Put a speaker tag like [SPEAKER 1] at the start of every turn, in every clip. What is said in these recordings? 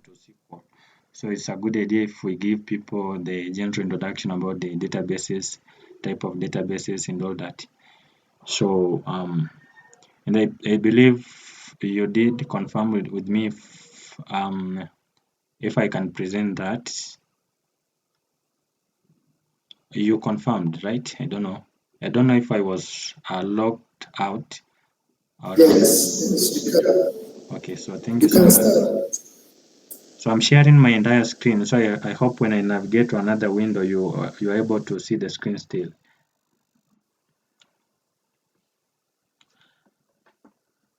[SPEAKER 1] to SQL. So it's a good idea if we give people the general introduction about the databases, type of databases and all that. So and I believe you did confirm with me if I can present that. You confirmed, right? I don't know. I don't know if I was logged out or
[SPEAKER 2] Yes, you can.
[SPEAKER 1] okay, so thank you
[SPEAKER 2] You
[SPEAKER 1] so
[SPEAKER 2] can
[SPEAKER 1] much.
[SPEAKER 2] start.
[SPEAKER 1] So I'm sharing my entire screen. So I hope when I navigate to another window, you're able to see the screen still.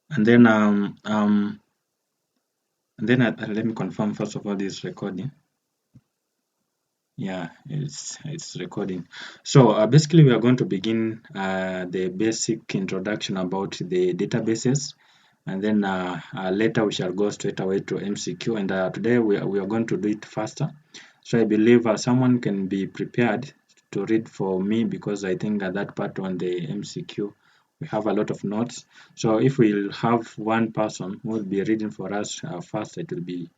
[SPEAKER 1] And then let me confirm first of all this recording. Yeah, it's recording. So basically, we are going to begin the basic introduction about the databases, and then later we shall go straight away to MCQ. And today we are going to do it faster. So I believe someone can be prepared to read for me because I think at that part on the MCQ we have a lot of notes. So if we'll have one person who will be reading for us first, it will be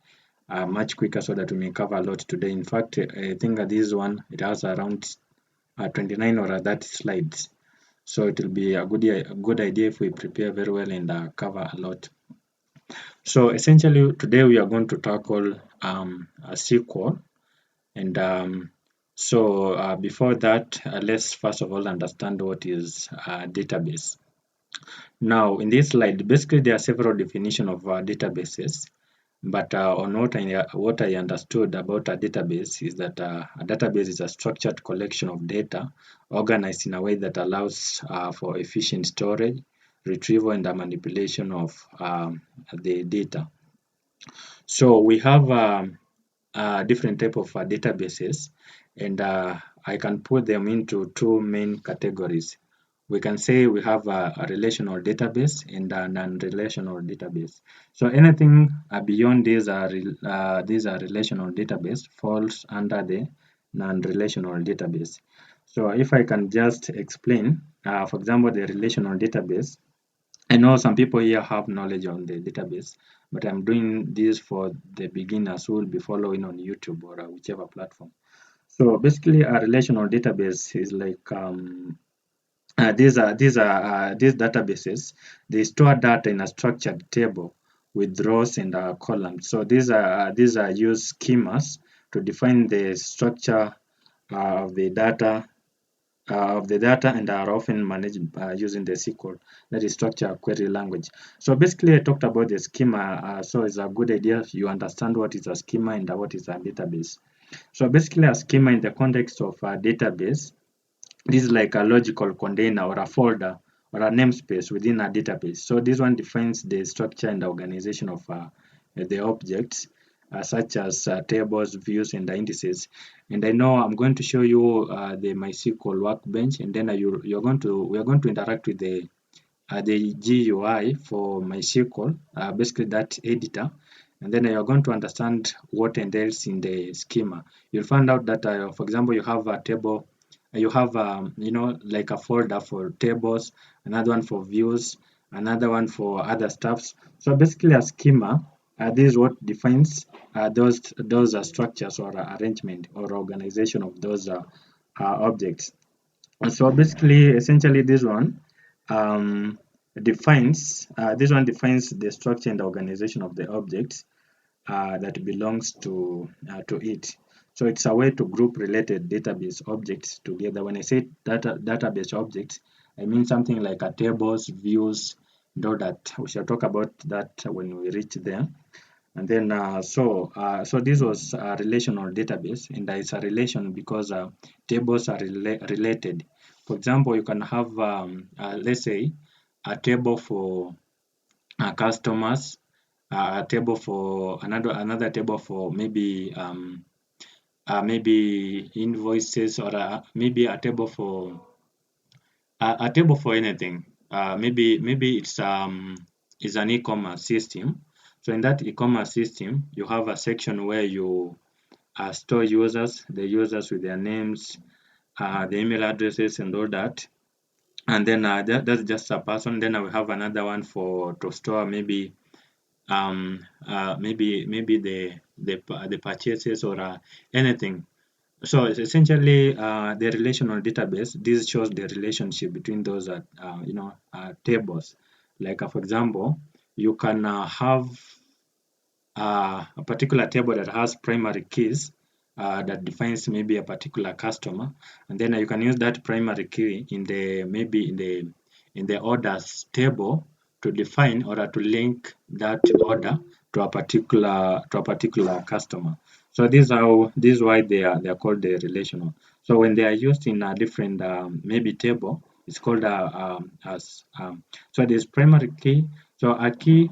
[SPEAKER 1] much quicker so that we may cover a lot today. In fact, I think this one it has around 29 or 30 slides. So it will be a good idea if we prepare very well and cover a lot. So essentially today we are going to tackle a SQL and before that let's first of all understand what is a database. Now in this slide basically there are several definitions of databases. But on what I understood about a database is that a database is a structured collection of data organized in a way that allows for efficient storage, retrieval, and the manipulation of the data. So we have different type of databases, and I can put them into two main categories. We can say we have a relational database and a non-relational database. So anything beyond these are relational database falls under the non-relational database. So if I can just explain, for example, the relational database, I know some people here have knowledge on the database, but I'm doing this for the beginners who will be following on YouTube or whichever platform. So basically, a relational database is like these databases. They store data in a structured table with rows and columns. So these are use schemas to define the structure of the data and are often managed using the SQL, that is structure query language. So basically, I talked about the schema, so it's a good idea you understand what is a schema and what is a database. So basically, a schema in the context of a database, this is like a logical container or a folder or a namespace within a database. So this one defines the structure and organization of the objects such as tables, views, and indices. And I know I'm going to show you the MySQL workbench, and then we are going to interact with the GUI for MySQL, basically that editor, and then you're going to understand what entails in the schema. You'll find out that, for example, you have a table, you have like a folder for tables, another one for views, another one for other stuffs. So basically, a schema. This is what defines those structures or arrangement or organization of those objects. So basically, essentially, um, this one defines the structure and organization of the objects that belongs to it. So it's a way to group related database objects together. When I say database objects, I mean something like a tables, views, and all that. We shall talk about that when we reach there. And then so this was a relational database, and it's a relation because tables are related. For example, you can have let's say a table for customers, a table for another table for maybe invoices or maybe a table for anything. Maybe it's an e-commerce system. So in that e-commerce system, you have a section where you store users, the users with their names, the email addresses, and all that. And then that's just a person. Then I will have another one for to store maybe maybe the purchases or anything. So it's essentially the relational database. This shows the relationship between those tables. Like for example, you can have a particular table that has primary keys that defines maybe a particular customer, and then you can use that primary key in the maybe in the orders table to define or to link that order to a particular customer. So this is why they are called the relational. So when they are used in a different maybe table, it's called as so there's primary key. So a key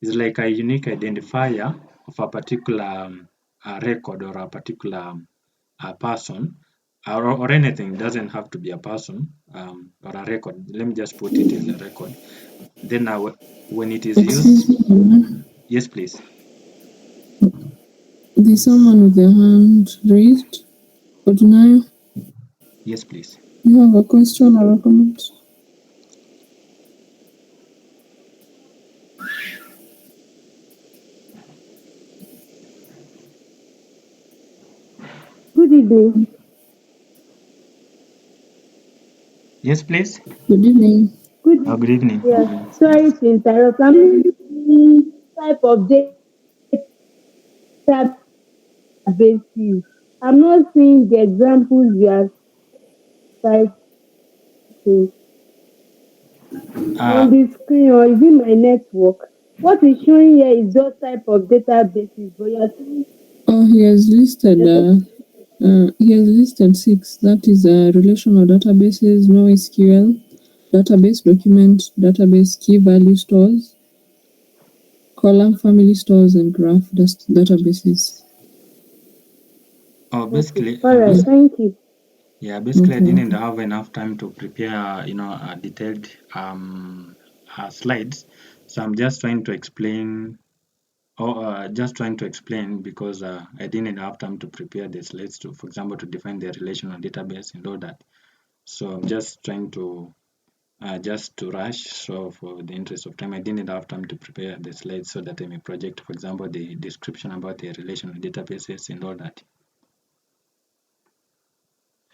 [SPEAKER 1] is like a unique identifier of a particular record or a particular person or anything. It doesn't have to be a person or a record. Let me just put it as a record. Then when it is used,
[SPEAKER 3] Excuse me,
[SPEAKER 1] yes, please.
[SPEAKER 3] there's someone with their hand raised. Ordinary,
[SPEAKER 1] Yes, please.
[SPEAKER 3] you have a question or a comment?
[SPEAKER 4] Good evening.
[SPEAKER 1] Yes, please.
[SPEAKER 3] Good evening.
[SPEAKER 4] Good
[SPEAKER 1] Good
[SPEAKER 4] evening.
[SPEAKER 1] evening.
[SPEAKER 4] Yeah, sorry to interrupt. I'm using type of databases. I'm not seeing the examples you are citing
[SPEAKER 1] Uh,
[SPEAKER 4] on the screen, or is it my network? What is showing here is just type of databases, but you're saying
[SPEAKER 3] Oh, he has listed 6. That is relational databases, NoSQL, database document, database key value stores, column family stores, and graph databases.
[SPEAKER 4] okay.
[SPEAKER 1] basically,
[SPEAKER 4] All right, thank you.
[SPEAKER 1] yeah, basically, I
[SPEAKER 3] Okay.
[SPEAKER 1] didn't have enough time to prepare, detailed slides. So I'm just trying to explain. Just trying to explain because I didn't have time to prepare the slides to, for example, to define the relational database and all that. So I'm just trying to just to rush. So for the interest of time, I didn't have time to prepare the slides so that I may project, for example, the description about the relational databases and all that.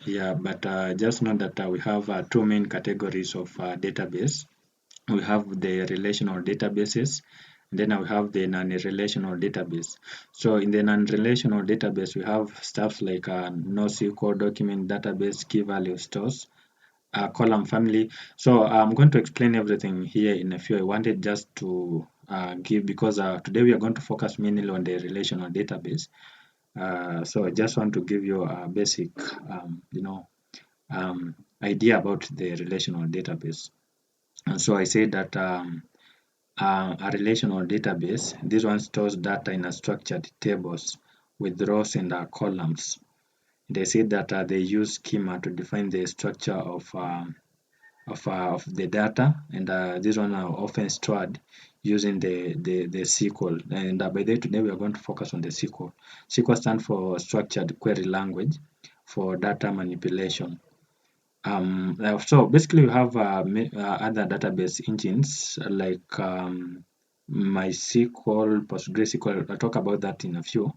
[SPEAKER 1] Yeah, but just know that we have two main categories of database. We have the relational databases, and then we have the non-relational database. So in the non-relational database, we have stuff like NoSQL document database, key value stores, column family. So I'm going to explain everything here in a few. I wanted just to give because today we are going to focus mainly on the relational database. So I just want to give you a basic, idea about the relational database. And so I say that a relational database, this one stores data in a structured tables with rows and columns. They say that they use schema to define the structure of the data, and this one are often stored using the SQL. And by the way, today we are going to focus on the SQL. SQL stands for Structured Query Language for data manipulation. So basically, we have other database engines like MySQL, PostgreSQL. I'll talk about that in a few.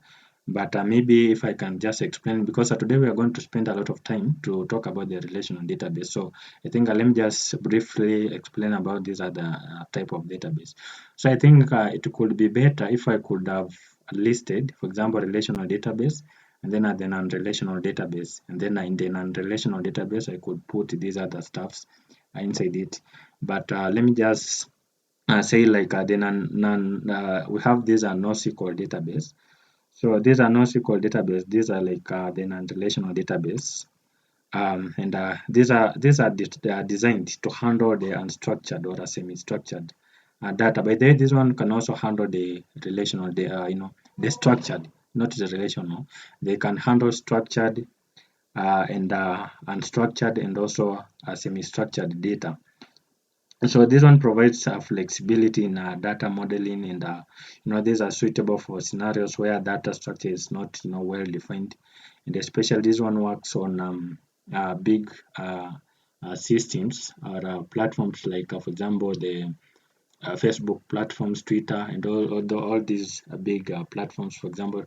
[SPEAKER 1] But maybe if I can just explain, because today we are going to spend a lot of time to talk about the relational database. So I think let me just briefly explain about this other type of database. So I think it could be better if I could have listed, for example, relational database, and then the non-relational database, and then in the non-relational database I could put these other stuffs inside it. But let me just say like the we have this NoSQL database. So these are NoSQL database. These are like the non-relational database, and they are designed to handle the unstructured or a semi-structured data. By the way, this one can also handle the relational, the structured, not the relational. They can handle structured and unstructured and also semi-structured data. So this one provides flexibility in data modeling, and these are suitable for scenarios where data structure is not well defined, and especially this one works on big systems or platforms like, for example, the Facebook platforms, Twitter, and all these big platforms, for example,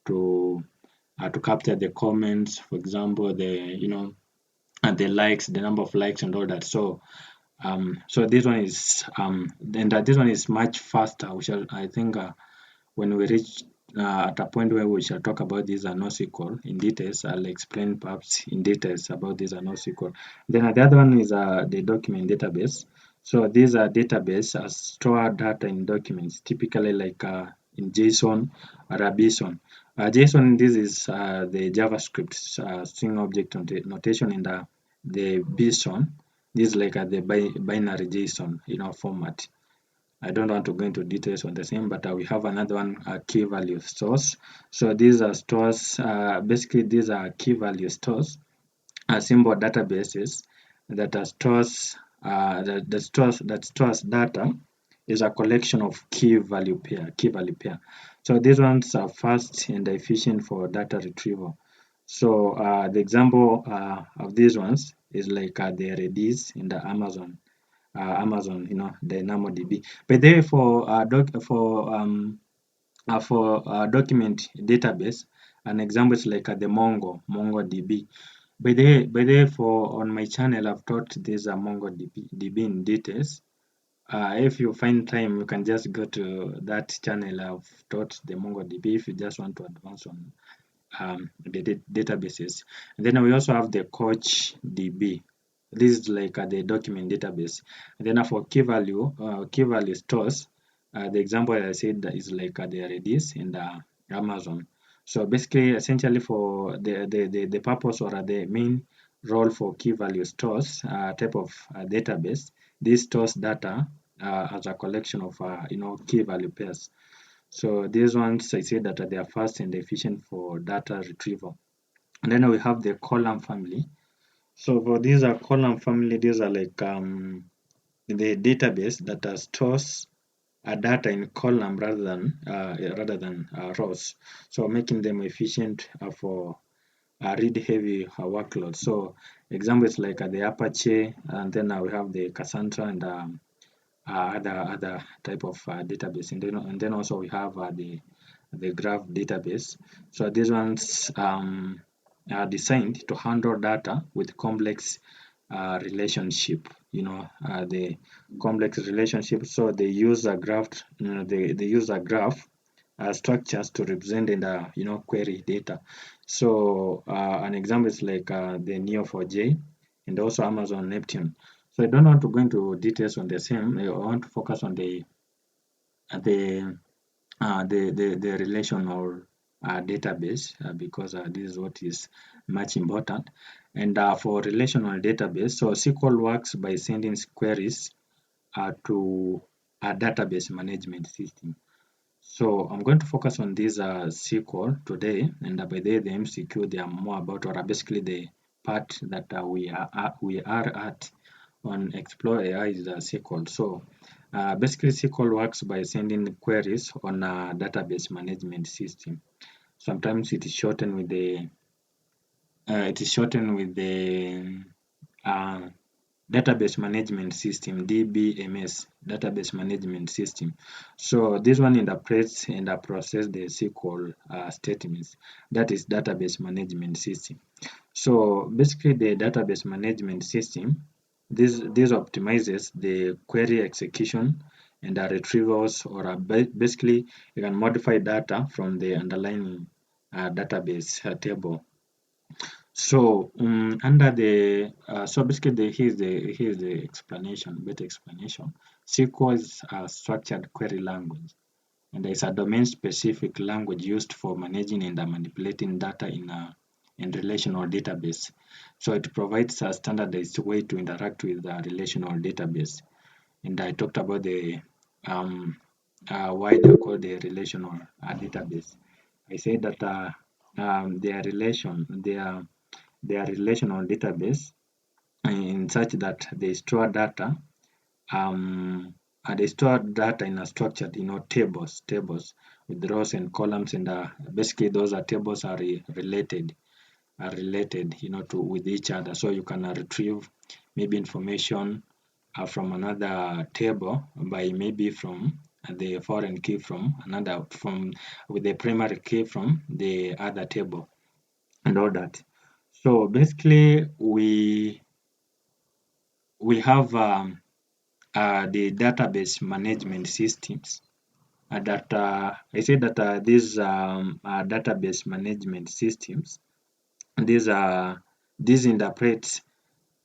[SPEAKER 1] to capture the comments, for example, the likes, the number of likes and all that. So this one is then that this one is much faster. I think when we reach at a point where we shall talk about this NoSQL in details, I'll explain perhaps in details about this NoSQL. Then the other one is the document database. So these are database store data in documents, typically like in JSON or a BSON. JSON, this is the JavaScript string object notation in the BSON. This is like the binary JSON, format. I don't want to go into details on the same, but we have another one, key value stores. So these are stores, basically these are key value stores, symbol databases that stores data is a collection of key value pair. So these ones are fast and efficient for data retrieval. So the example of these ones is like the Redis in the Amazon, DynamoDB. But there for document database, an example is like the MongoDB. By the way, for on my channel, I've taught this MongoDB in details. If you find time, you can just go to that channel. I've taught the MongoDB if you just want to advance on the databases. And then we also have the Coach DB. This is like the document database. And then for key value stores, the example I said that is like the Redis in the Amazon. So basically, essentially for the purpose or the main role for key value stores type of database, this stores data as a collection of key value pairs. So these ones I say that they are fast and efficient for data retrieval. And then we have the column family. So for these are column family, these are like the database that stores data in column rather than rows. So making them efficient for read heavy workload. So examples like the Apache, and then we have the Cassandra and other type of database, and then also we have the graph database. So these ones are designed to handle data with complex relationship. The complex relationship. So they use a graph. They use a graph structures to represent in the query data. So an example is like the Neo4j and also Amazon Neptune. So I don't want to go into details on the same. I want to focus on the relational database because this is what is much important. And for relational database, so SQL works by sending queries to a database management system. So I'm going to focus on this SQL today, and by the MCQ, they are more about, or basically the part that we are at on Explore AI is SQL. So basically, SQL works by sending queries on a database management system. Sometimes it is shortened with the uh, database management system, DBMS, database management system. So this one interprets and processes the SQL statements. That is database management system. So basically, the database management system, this optimizes the query execution and the retrievals, or basically you can modify data from the underlying database table. So under the so basically here's the explanation, better explanation. SQL is a structured query language, and it's a domain-specific language used for managing and manipulating data in relational database. So it provides a standardized way to interact with the relational database. And I talked about the why they're called the relational database. I said that they are relational database in such that they store data they store data in a structured tables with rows and columns, and basically those tables are related to with each other, so you can retrieve maybe information from another table by maybe from the foreign key from another from with the primary key from the other table and all that. So basically we have the database management systems that I say that these database management systems these these interpret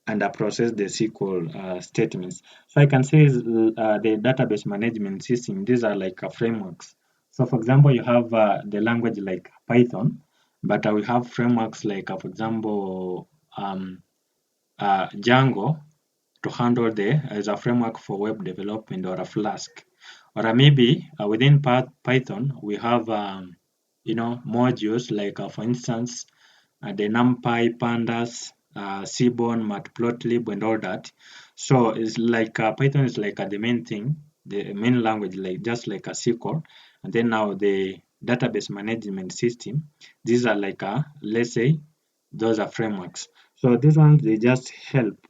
[SPEAKER 1] and process the SQL statements. So I can say the database management system, these are like frameworks. So for example, you have the language like Python, but we have frameworks like, for example, Django to handle the as a framework for web development or a Flask. Or maybe within Python, we have modules like, for instance, the NumPy, Pandas, Seaborn, Matplotlib, and all that. So it's like Python is like the main thing, the main language, like just like a SQL. And then now the database management system, these are like let's say those are frameworks. So these ones they just help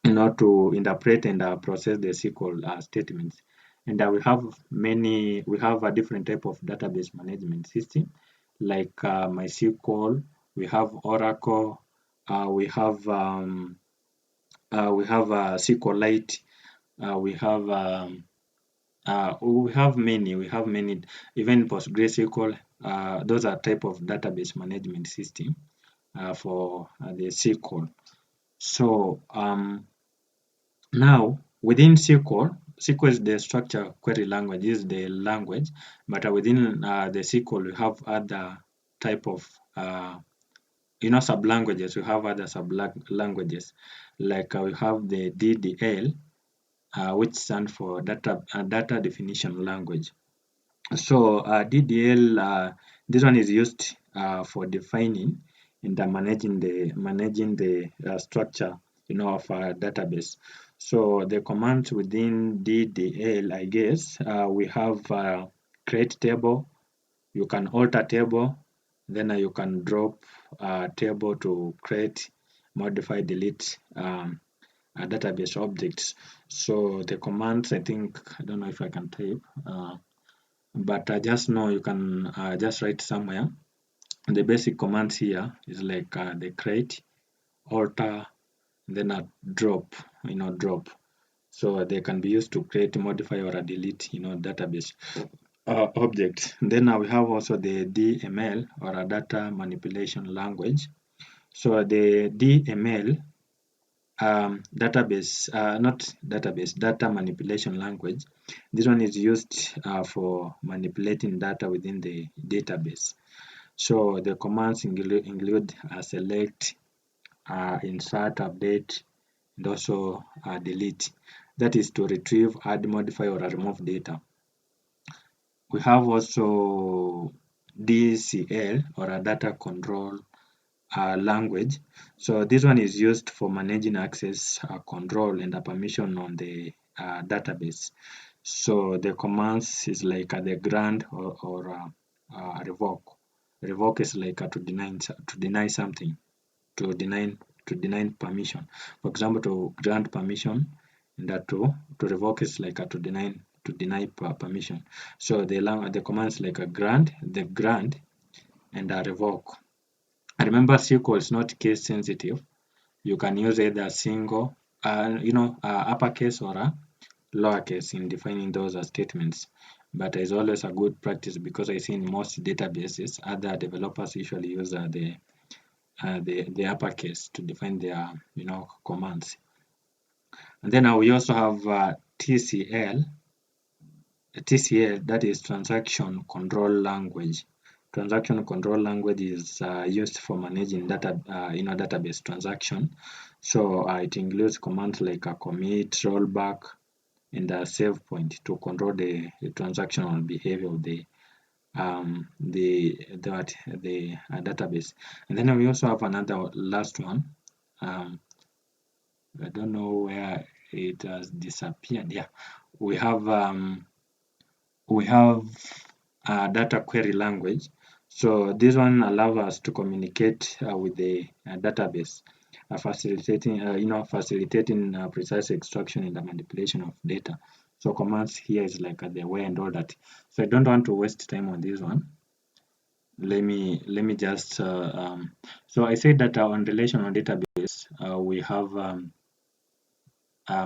[SPEAKER 1] to interpret and process the SQL statements. And we have a different type of database management system like MySQL, we have Oracle, we have SQLite, we have many, even PostgreSQL. Those are type of database management system for the SQL. So now, within SQL, SQL is the structure query language, is the language, but within the SQL, we have other type of sub languages. We have other sub languages, like we have the DDL, which stands for data definition language. So DDL, this one is used for defining and managing the structure, of a database. So the commands within DDL, I guess, we have create table. You can alter table, then you can drop a table to create, modify, delete database objects. So the commands, I think, I don't know if I can type. But I just know you can just write somewhere. The basic commands here is like the create, alter, then a drop, drop. So they can be used to create, modify, or delete, database objects. Then we have also the DML or a data manipulation language. So the DML data manipulation language. This one is used for manipulating data within the database. So the commands include select, insert, update, and also delete. That is to retrieve, add, modify, or remove data. We have also DCL or a data control language. So this one is used for managing access, control, and permission on the database. So the commands is like the grant or revoke. Revoke is like to deny something, to deny permission. For example, to grant permission, and that to revoke is like to deny permission. So the commands like a grant, the grant, and a revoke. Remember, SQL is not case sensitive. You can use either single, uppercase or a lowercase in defining those as statements. But it's always a good practice because I see in most databases, other developers usually use the uppercase to define their commands. And then we also have TCL. TCL, that is transaction control language. Transaction control language is used for managing database transaction. So it includes commands like a commit, rollback, and a save point to control the transactional behavior of the database. And then we also have another last one. I don't know where it has disappeared. Yeah, we have data query language. So this one allows us to communicate with the database. facilitating precise extraction and the manipulation of data. So commands here is like the way and all that. So I don't want to waste time on this one. Let me just so I said that on relational database we have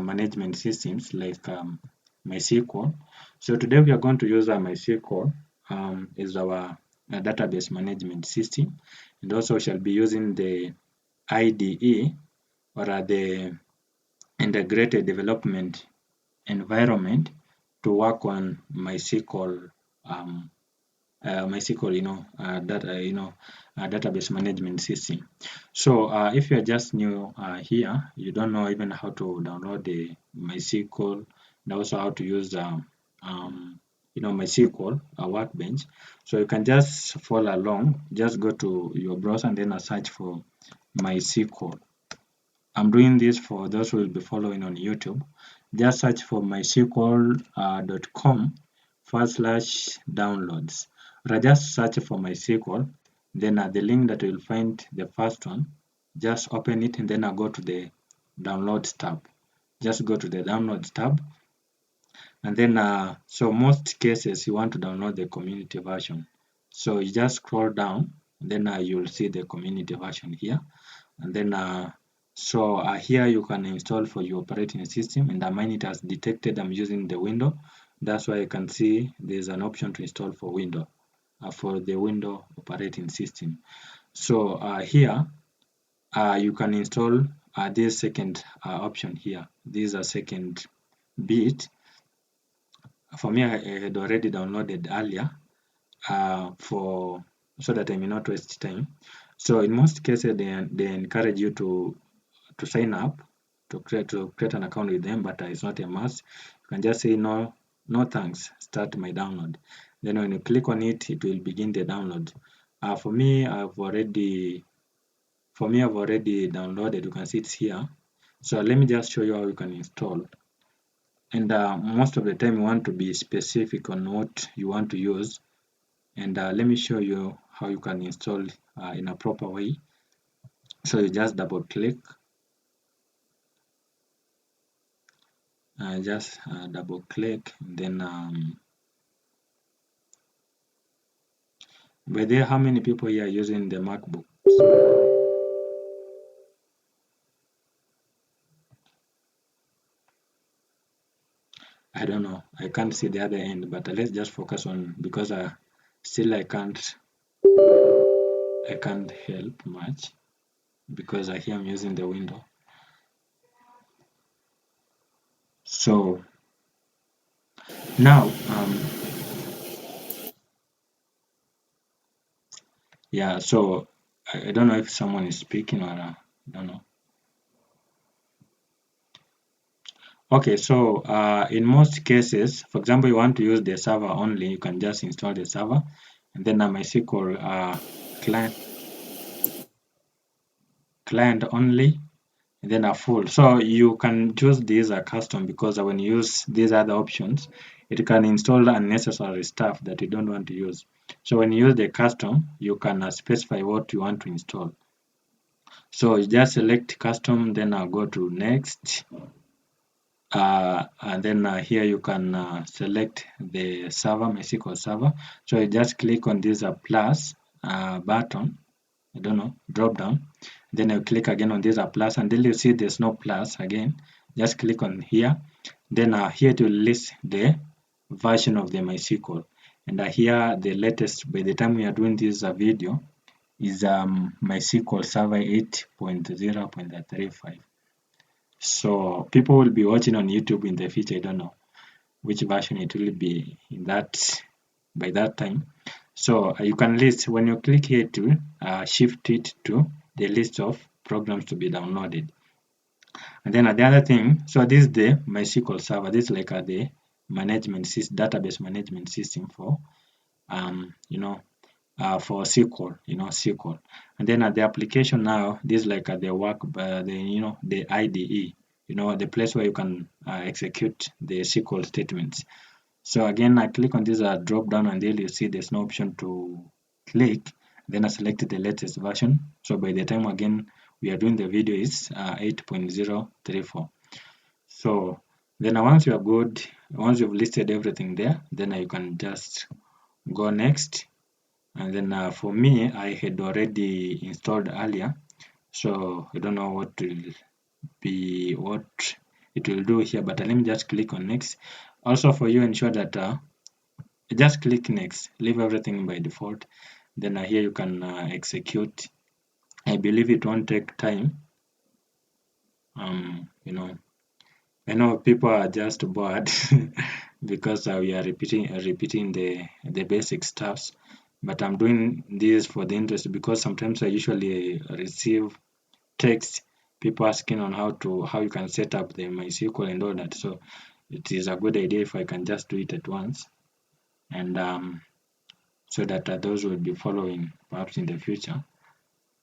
[SPEAKER 1] management systems like MySQL. So today we are going to use MySQL is our database management system, and also shall be using the IDE or the integrated development environment to work on MySQL MySQL, database management system. So if you're just new here, you don't know even how to download the MySQL and also how to use MySQL Workbench. So you can just follow along. Just go to your browser and then search for MySQL. I'm doing this for those who will be following on YouTube. Just search for mysql.com/downloads. Or just search for MySQL, then the link that you'll find the first one, just open it and then go to the downloads tab. Just go to the downloads tab, and then so most cases you want to download the community version. So you just scroll down, and then you'll see the community version here, and then here you can install for your operating system, and mine it has detected I'm using the window. That's why you can see there's an option to install for window for the window operating system. So here you can install this second option here. This is a second bit. For me, I had already downloaded earlier so that I may not waste time. So in most cases, they encourage you to sign up to create an account with them, but it's not a must. You can just say no thanks, start my download. Then when you click on it, it will begin the download. For me, I've already downloaded. You can see it's here. So let me just show you how you can install. And most of the time you want to be specific on what you want to use. And let me show you how you can install in a proper way. So you just double click. Just double click, and then by there, how many people here are using the MacBook? I don't know. I can't see the other end, but let's just focus on, because still I can't help much because here I'm using the window. So now yeah, so I don't know if someone is speaking or I don't know. Okay, so in most cases, for example, you want to use the server only, you can just install the server, and then a MySQL client only, and then a full. So you can choose these as custom, because when you use these other options, it can install unnecessary stuff that you don't want to use. So when you use the custom, you can specify what you want to install. So you just select custom, then I'll go to next. And then here you can select the server, MySQL server. So you just click on this plus button, I don't know, drop down. Then you click again on this plus until you see there's no plus again. Just click on here. Then here to list the version of the MySQL. And here the latest, by the time we are doing this video, is MySQL Server 8.0.35. So people will be watching on YouTube in the future. I don't know which version it will be in that by that time. So you can list, when you click here to shift it to the list of programs to be downloaded. And then the other thing, so this is the MySQL server. This is like the management system, database management system for for SQL, SQL. And then the application now, this is like the work, the IDE, the place where you can execute the SQL statements. So again, I click on this drop down, and then you see there's no option to click. Then I select the latest version. So by the time again we are doing the video is 8.034. So then once you are good, once you've listed everything there, then you can just go next. And then for me, I had already installed earlier, so I don't know what it will do here, but let me just click on next. Also for you, ensure that just click next, leave everything by default. Then here you can execute. I believe it won't take time. You know, I know people are just bored because we are repeating the basic stuffs, but I'm doing this for the interest because sometimes I usually receive text people asking on how you can set up the MySQL and all that. So it is a good idea if I can just do it at once, and so that those will be following perhaps in the future,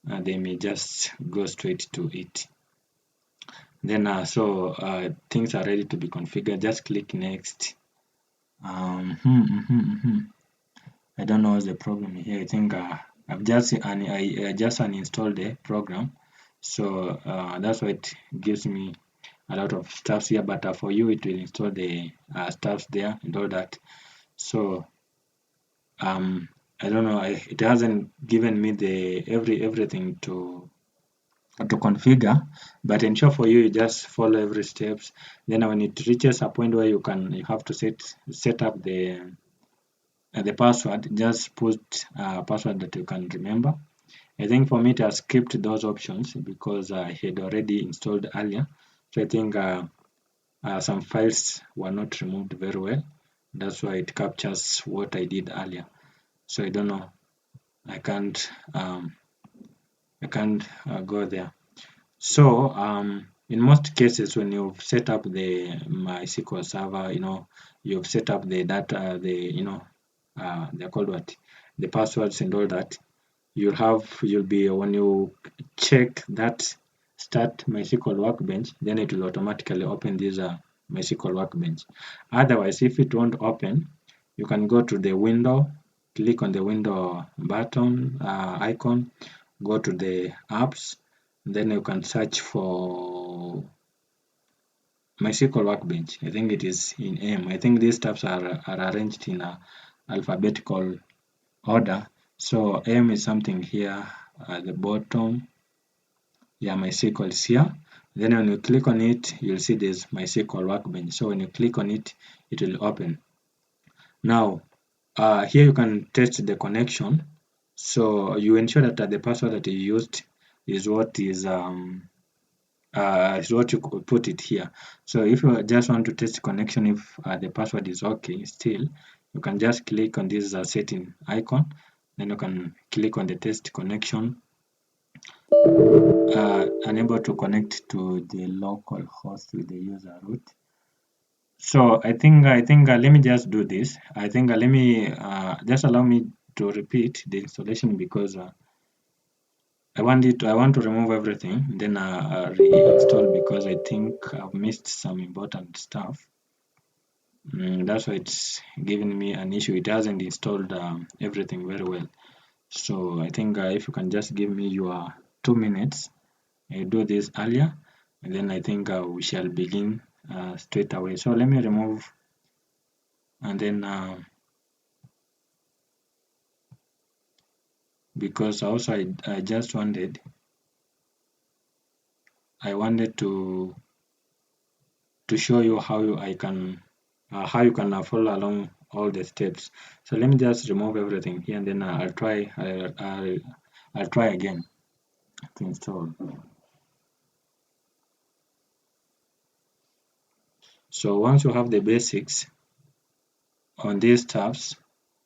[SPEAKER 1] they may just go straight to it. Then things are ready to be configured. Just click next. I don't know what's the problem here. I think I just uninstalled the program, so that's why it gives me a lot of stuffs here. But for you, it will install the stuffs there and all that. So I don't know. It hasn't given me the everything to configure, but ensure for you just follow every steps. Then when it reaches a point where you have to set up the password, just put a password that you can remember. I think for me it has skipped those options because I had already installed earlier, so I think some files were not removed very well. That's why it captures what I did earlier. So I don't know. I can't go there. So in most cases, when you've set up the MySQL server, you've set up the data, they're called what, the passwords and all that. You'll be when you check that start MySQL Workbench, then it will automatically open this MySQL Workbench. Otherwise, if it won't open, you can go to the window, click on the window button icon, go to the apps, then you can search for MySQL Workbench. I think it is in M. I think these tabs are arranged in a alphabetical order. So M is something here at the bottom. Yeah, MySQL is here. Then when you click on it, you'll see there's MySQL Workbench. So when you click on it, it will open. Now, here you can test the connection. So you ensure that the password that you used is what you could put it here. So if you just want to test connection, if the password is okay still, you can just click on this setting icon, then you can click on the test connection, unable to connect to the local host with the user root. So I think let me just do this. I think let me just allow me to repeat the installation because I want to remove everything, then reinstall because I think I've missed some important stuff. That's why it's giving me an issue. It hasn't installed everything very well. So I think if you can just give me your 2 minutes, I do this earlier, and then I think we shall begin straight away. So let me remove, and then because also I just wanted to show you how you can follow along all the steps. So let me just remove everything here, and then I'll try again to install. So once you have the basics on these tabs,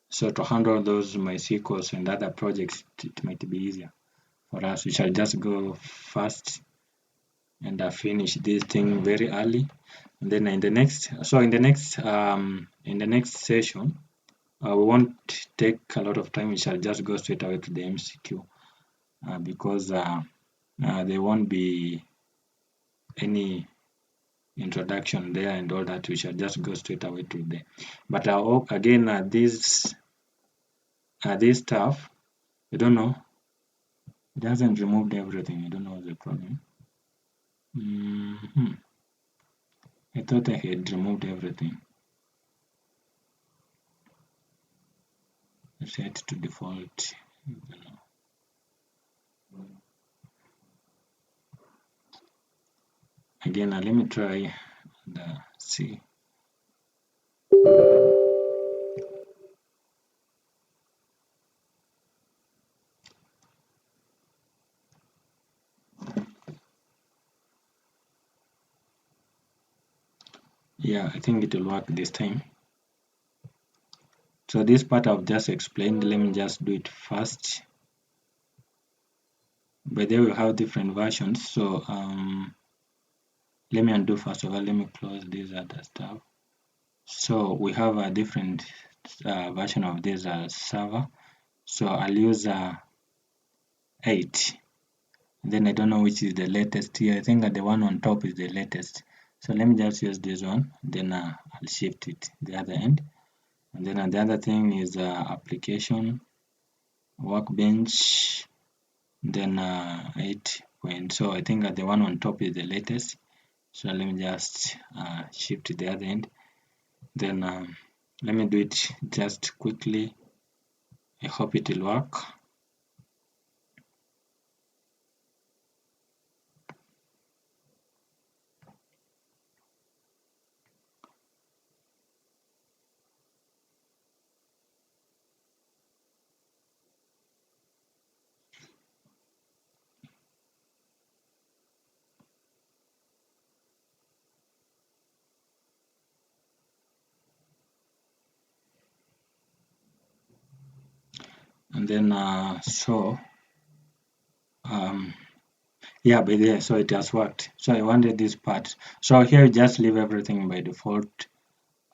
[SPEAKER 1] so to handle those MySQLs and other projects, it might be easier for us. We shall just go fast and finish this thing very early, and then in the next session, we won't take a lot of time. We shall just go straight away to the MCQ because there won't be any introduction there and all that. We shall just go straight away to there. But again, this stuff, I don't know It hasn't removed everything. I don't know the problem. I thought I had removed everything. Set to default. Again, let me try and see. Yeah, I think it will work this time. So this part I've just explained, let me just do it first. But they will have different versions. So let me undo first of all. Let me close this other stuff. So we have a different version of this server. So I'll use 8. And then I don't know which is the latest here. I think that the one on top is the latest. So let me just use this one. Then I'll shift it the other end. And then the other thing is application, workbench, then 8 point. So I think that the one on top is the latest. So let me just shift to the other end. Then let me do it just quickly. I hope it will work. And then yeah, but yeah, so it has worked. So I wanted this part. So here you just leave everything by default.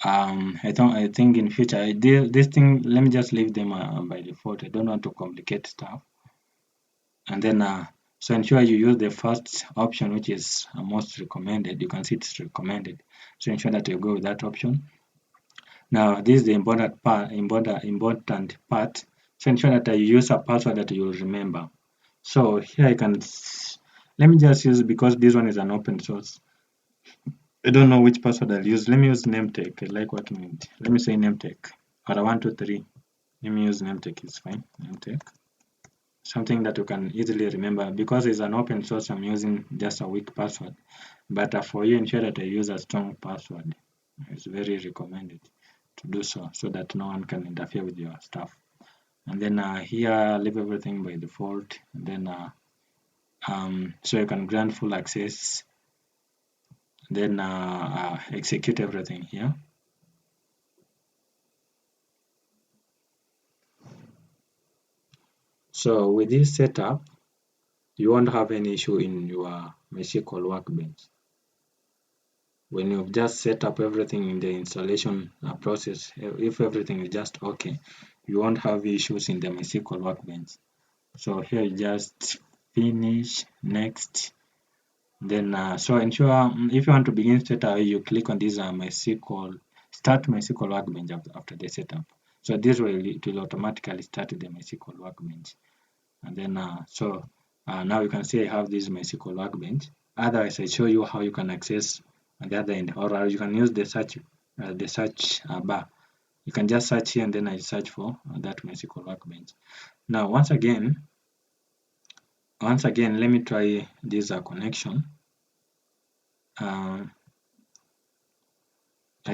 [SPEAKER 1] I think in future this thing, let me just leave them by default. I don't want to complicate stuff. And then so ensure you use the first option, which is most recommended. You can see it's recommended. So ensure that you go with that option. Now this is the important part. So ensure that you use a password that you will remember. So here I can let me just use, because this one is an open source. I don't know which password I'll use. Let me use nametech. I like working with it. Let me say nametech or 123. Let me use nametech. It's fine. Nametech. Something that you can easily remember, because it's an open source. I'm using just a weak password, but for you, ensure that I use a strong password. It's very recommended to do so that no one can interfere with your stuff. And then here, leave everything by default. And then so you can grant full access. Then execute everything here. So with this setup, you won't have any issue in your MySQL workbench. When you've just set up everything in the installation process, if everything is just okay, you won't have issues in the MySQL workbench. So here you just finish, next. Then so ensure if you want to begin setup, you click on this start MySQL workbench after the setup. So this way it will automatically start the MySQL workbench. And then now you can see I have this MySQL workbench. Otherwise, I show you how you can access on the other end, or you can use the search bar. You can just search here, and then I search for that MySQL workbench. Now once again, let me try this connection. I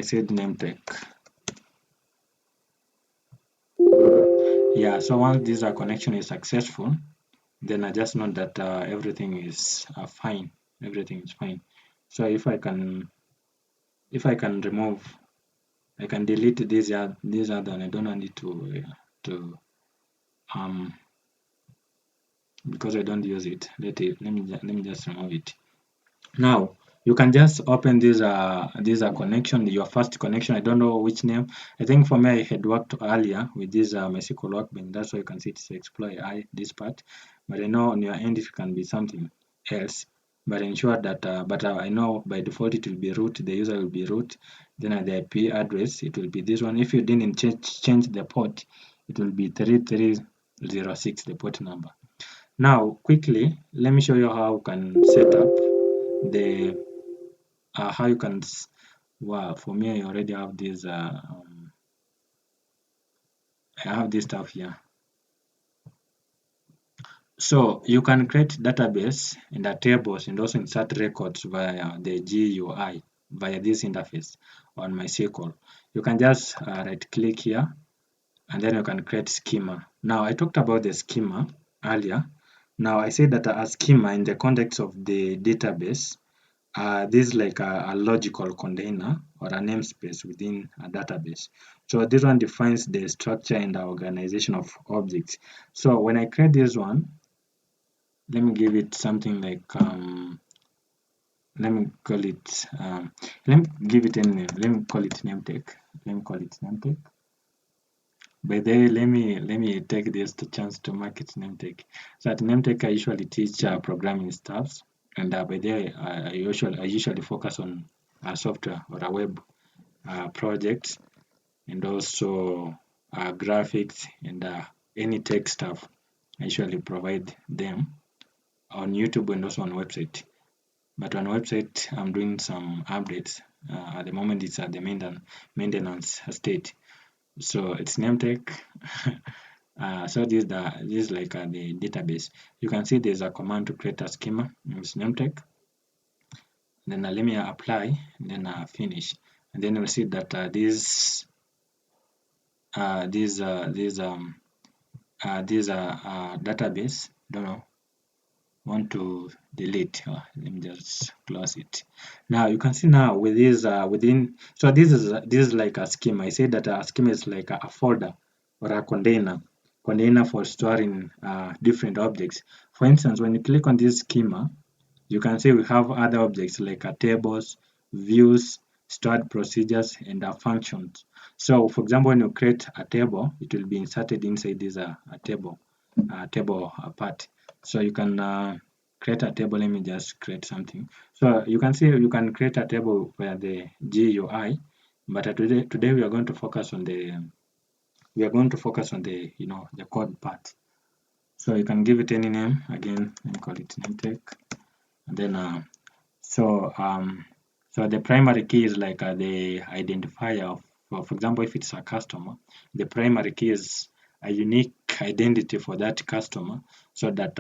[SPEAKER 1] said nametech. Yeah, so once this connection is successful, then I just know that everything is fine. Everything is fine. So if I can remove, I can delete this other, and I don't need to because I don't use it. Let me just remove it. Now you can just open this connection, your first connection. I don't know which name. I think for me I had worked earlier with this MySQL workbench. That's why you can see it's explore this part. But I know on your end it can be something else. But ensure that but I know by default it will be root. The user will be root. Then at the IP address it will be this one. If you didn't change the port, it will be 3306, the port number. Now, quickly, let me show you how you can set up the how you can. Well, for me, I already have this. I have this stuff here. So you can create database and the tables and also insert records via the GUI via this interface on MySQL. You can just right click here and then you can create schema. Now I talked about the schema earlier. Now I said that a schema in the context of the database, this is like a logical container or a namespace within a database. So this one defines the structure and the organization of objects. So when I create this one, let me give it something like let me call it let me give it a name. Let me call it name tag. Let me call it name tag. By the way, let me take this chance to mark it name tag. So at name tag I usually teach programming stuffs, and by the way I usually focus on software or a web projects, and also graphics and any tech stuff. I usually provide them on YouTube and also on website. But on website, I'm doing some updates. At the moment, it's at the maintenance state. So it's name tag. So this is like the database. You can see there's a command to create a schema. It's name tag. Then let me apply. Then finish. And then we'll see that this database. Don't know. Want to delete. Let me just close it. Now you can see now with this within. So this is like a schema. I said that a schema is like a folder or a container for storing different objects. For instance, when you click on this schema, you can see we have other objects like tables, views, stored procedures, and functions. So for example, when you create a table, it will be inserted inside this a table part. So you can create a table. Let me just create something. So you can see you can create a table via the GUI, but today we are going to focus on the the code part. So you can give it any name. Again, let me call it name tag, and then so so the primary key is like the identifier of, for example, if it's a customer, the primary key is a unique identity for that customer, so that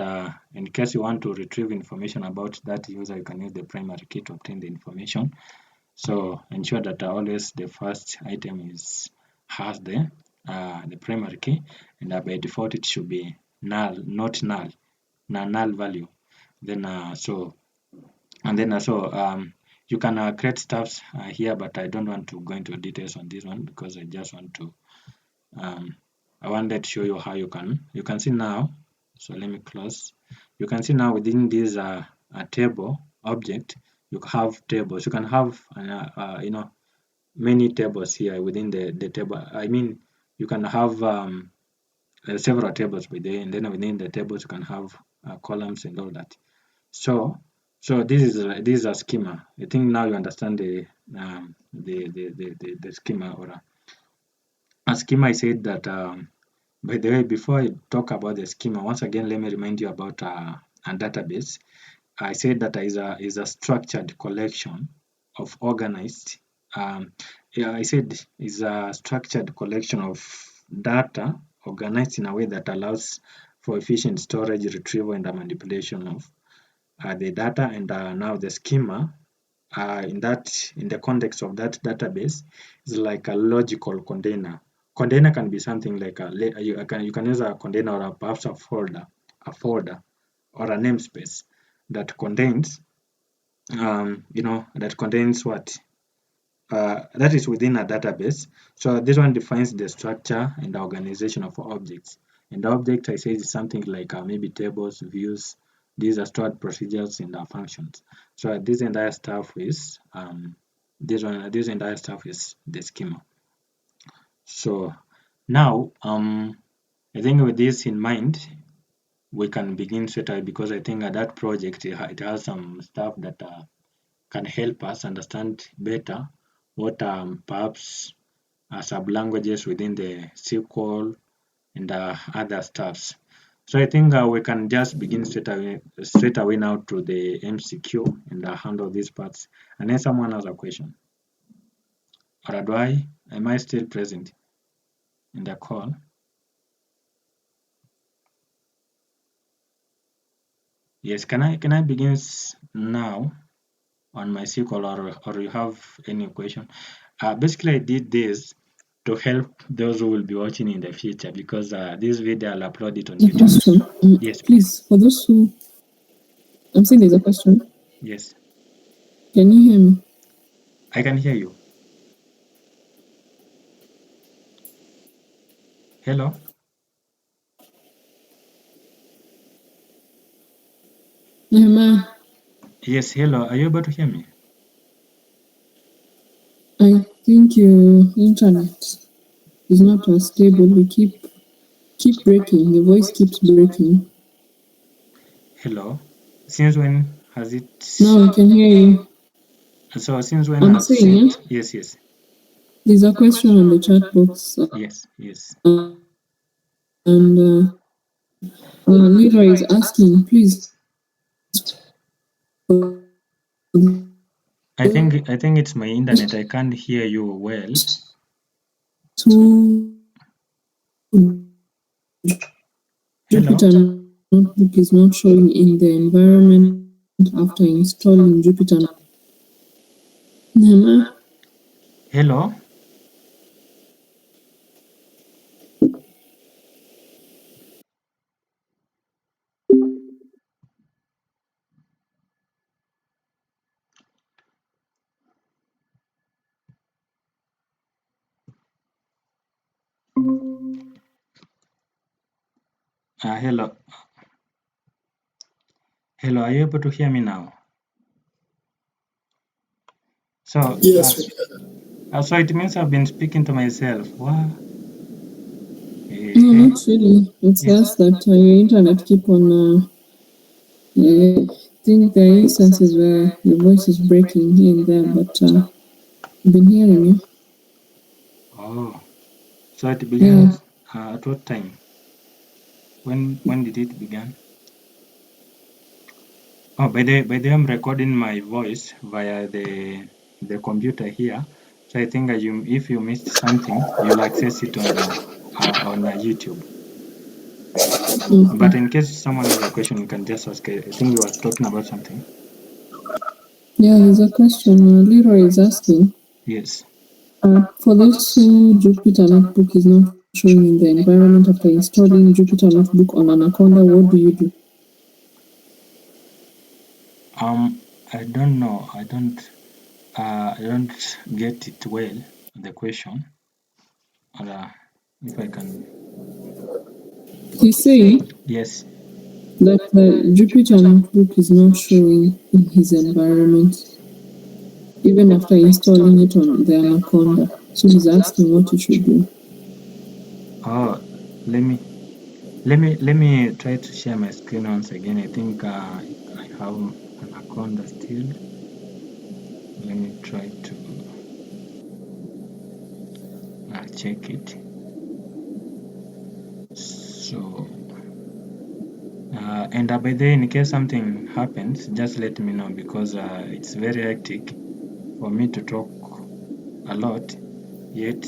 [SPEAKER 1] in case you want to retrieve information about that user, you can use the primary key to obtain the information. So ensure that always the first item has the primary key, and by default it should be null, not null value. Then you can create stuffs here, but I don't want to go into details on this one because I just want to I wanted to show you how you can see now. So let me close. You can see now within this a table object, you have tables. You can have many tables here within the table. I mean, you can have several tables within, and then within the tables you can have columns and all that. So this is a schema. I think now you understand the schema or a schema. I said that by the way, before I talk about the schema, once again let me remind you about a database. I said that is a structured collection of organized. Yeah, I said is a structured collection of data organized in a way that allows for efficient storage, retrieval, and manipulation of the data. And now the schema in the context of that database is like a logical container. Container can be something like you can use a container or perhaps a folder or a namespace that contains that contains what that is within a database. So this one defines the structure and the organization of objects. And the object I say is something like maybe tables, views. These are stored procedures and functions. So this entire stuff is this entire stuff is the schema. So now I think with this in mind, we can begin straight away because I think that project it has some stuff that can help us understand better what perhaps sub languages within the SQL and other stuffs. So I think we can just begin straight away now to the MCQ and handle these parts. And then someone has a question. Or am I still present in the call? Yes, can I begin now on my SQL, or you have any question? Basically, I did this to help those who will be watching in the future, because this video I'll upload it on
[SPEAKER 3] The
[SPEAKER 1] YouTube.
[SPEAKER 3] question,
[SPEAKER 1] Yes,
[SPEAKER 3] please, for those who, I'm saying there's a question.
[SPEAKER 1] yes,
[SPEAKER 3] Can you hear me?
[SPEAKER 1] I can hear you. Hello?
[SPEAKER 3] Nehemiah,
[SPEAKER 1] Yes, hello. Are you able to hear me?
[SPEAKER 3] I think your internet is not as stable. We keep breaking. The voice keeps breaking.
[SPEAKER 1] Hello? Since when has it?
[SPEAKER 3] Now I can hear you.
[SPEAKER 1] So since when
[SPEAKER 3] I'm
[SPEAKER 1] has
[SPEAKER 3] saying,
[SPEAKER 1] it? Yes, yes,
[SPEAKER 3] there's a question on the chat box,
[SPEAKER 1] yes, yes.
[SPEAKER 3] and Leroy is asking, please,
[SPEAKER 1] I think it's my internet. I can't hear you well.
[SPEAKER 3] who
[SPEAKER 1] Hello?
[SPEAKER 3] Jupyter Notebook is not showing in the environment after installing Jupyter. Nehemiah,
[SPEAKER 1] Hello? Hello. Hello, are you able to hear me now? So,
[SPEAKER 2] Yes, we can.
[SPEAKER 1] so it means I've been speaking to myself. Wow.
[SPEAKER 3] no,
[SPEAKER 1] Hey.
[SPEAKER 3] not really. It's
[SPEAKER 1] Yes.
[SPEAKER 3] just that your internet keep on. I think there are instances where your voice is breaking here and there, but I've been hearing you.
[SPEAKER 1] Oh, so it
[SPEAKER 3] Yeah.
[SPEAKER 1] begins at what time? When did it begin? Oh, by the way, I'm recording my voice via the computer here. So I think if you missed something, you'll access it on YouTube. But
[SPEAKER 3] Okay.
[SPEAKER 1] in case someone has a question, you can just ask. I think you were talking about something.
[SPEAKER 3] Yeah, there's a question. Leroy is asking,
[SPEAKER 1] Yes.
[SPEAKER 3] for those who Jupyter Notebook is not showing in the environment after installing Jupyter Notebook on Anaconda, what do you do?
[SPEAKER 1] I don't know. I don't get it well, the question. Or if I can.
[SPEAKER 3] He's saying
[SPEAKER 1] Yes.
[SPEAKER 3] that the Jupyter Notebook is not showing in his environment, even after installing it on the Anaconda. So he's asking what you should do.
[SPEAKER 1] Oh, let me try to share my screen once again. I think I have Anaconda still. Let me try to check it. So, and by the way, in case something happens, just let me know, because it's very hectic for me to talk a lot, yet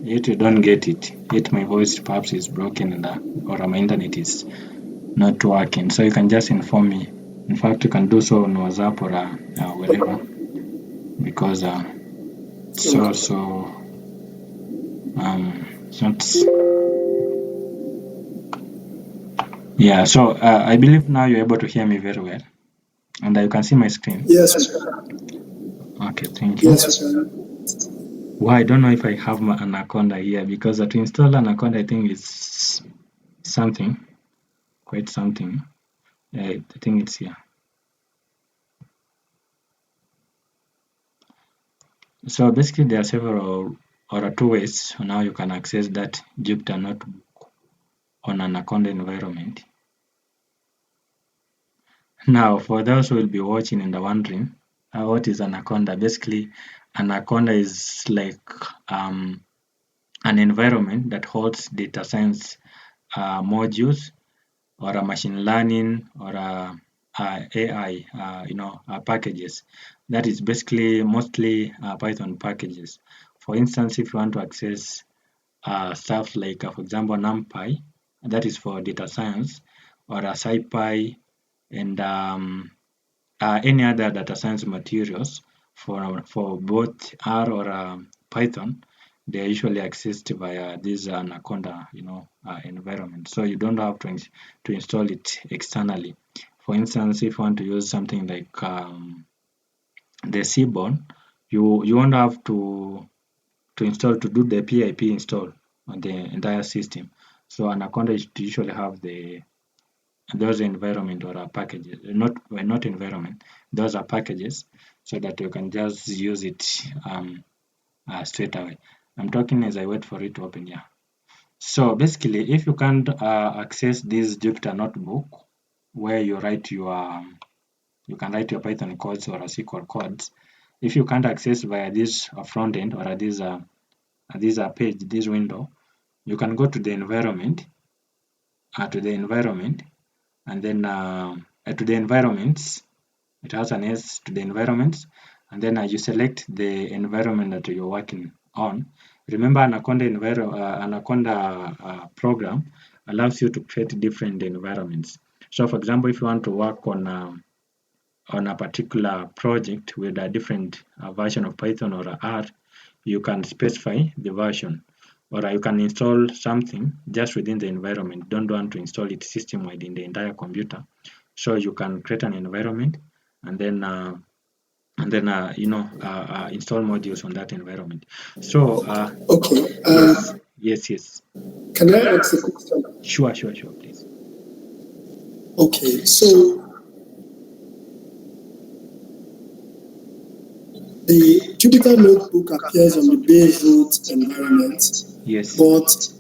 [SPEAKER 1] you don't get it. Yet my voice perhaps is broken, and or my internet is not working. So you can just inform me. In fact, you can do so on WhatsApp or wherever, because it's also it's not. Yeah. So I believe now you're able to hear me very well, and you can see my screen.
[SPEAKER 2] Yes, we can.
[SPEAKER 1] Okay, thank you.
[SPEAKER 2] Yes, we can.
[SPEAKER 1] Well, I don't know if I have my Anaconda here, because to install Anaconda, I think it's something, quite something. I think it's here. So basically, there are several or two ways on how you can access that Jupyter Notebook on Anaconda environment. Now, for those who will be watching and are wondering, what is Anaconda? Basically, Anaconda is like an environment that holds data science modules or a machine learning or AI, packages. That is basically mostly Python packages. For instance, if you want to access stuff like, for example, NumPy, that is for data science, or a SciPy, and any other data science materials for both R or Python, they are usually accessed via this Anaconda, environment. So you don't have to install it externally. For instance, if you want to use something like the Seaborn, you won't have to install to do the PIP install on the entire system. So Anaconda usually have those environment or packages, not environment, those are packages, so that you can just use it straight away. I'm talking as I wait for it to open here. So basically, if you can't access this Jupyter notebook where you can write your Python codes or SQL codes, if you can't access via this front end or this page, this window, you can go to the environment, and then to the environments. It has an S to the environments, and then you select the environment that you're working on. Remember, Anaconda program allows you to create different environments. So, for example, if you want to work on a particular project with a different version of Python or R, you can specify the version, or you can install something just within the environment. Don't want to install it system-wide in the entire computer. So you can create an environment and then install modules on that environment. So
[SPEAKER 2] Okay.
[SPEAKER 1] yes.
[SPEAKER 2] Can I ask a question?
[SPEAKER 1] Sure, please.
[SPEAKER 2] Okay, so the Jupyter notebook appears on the Beirut environment,
[SPEAKER 1] Yes.
[SPEAKER 2] but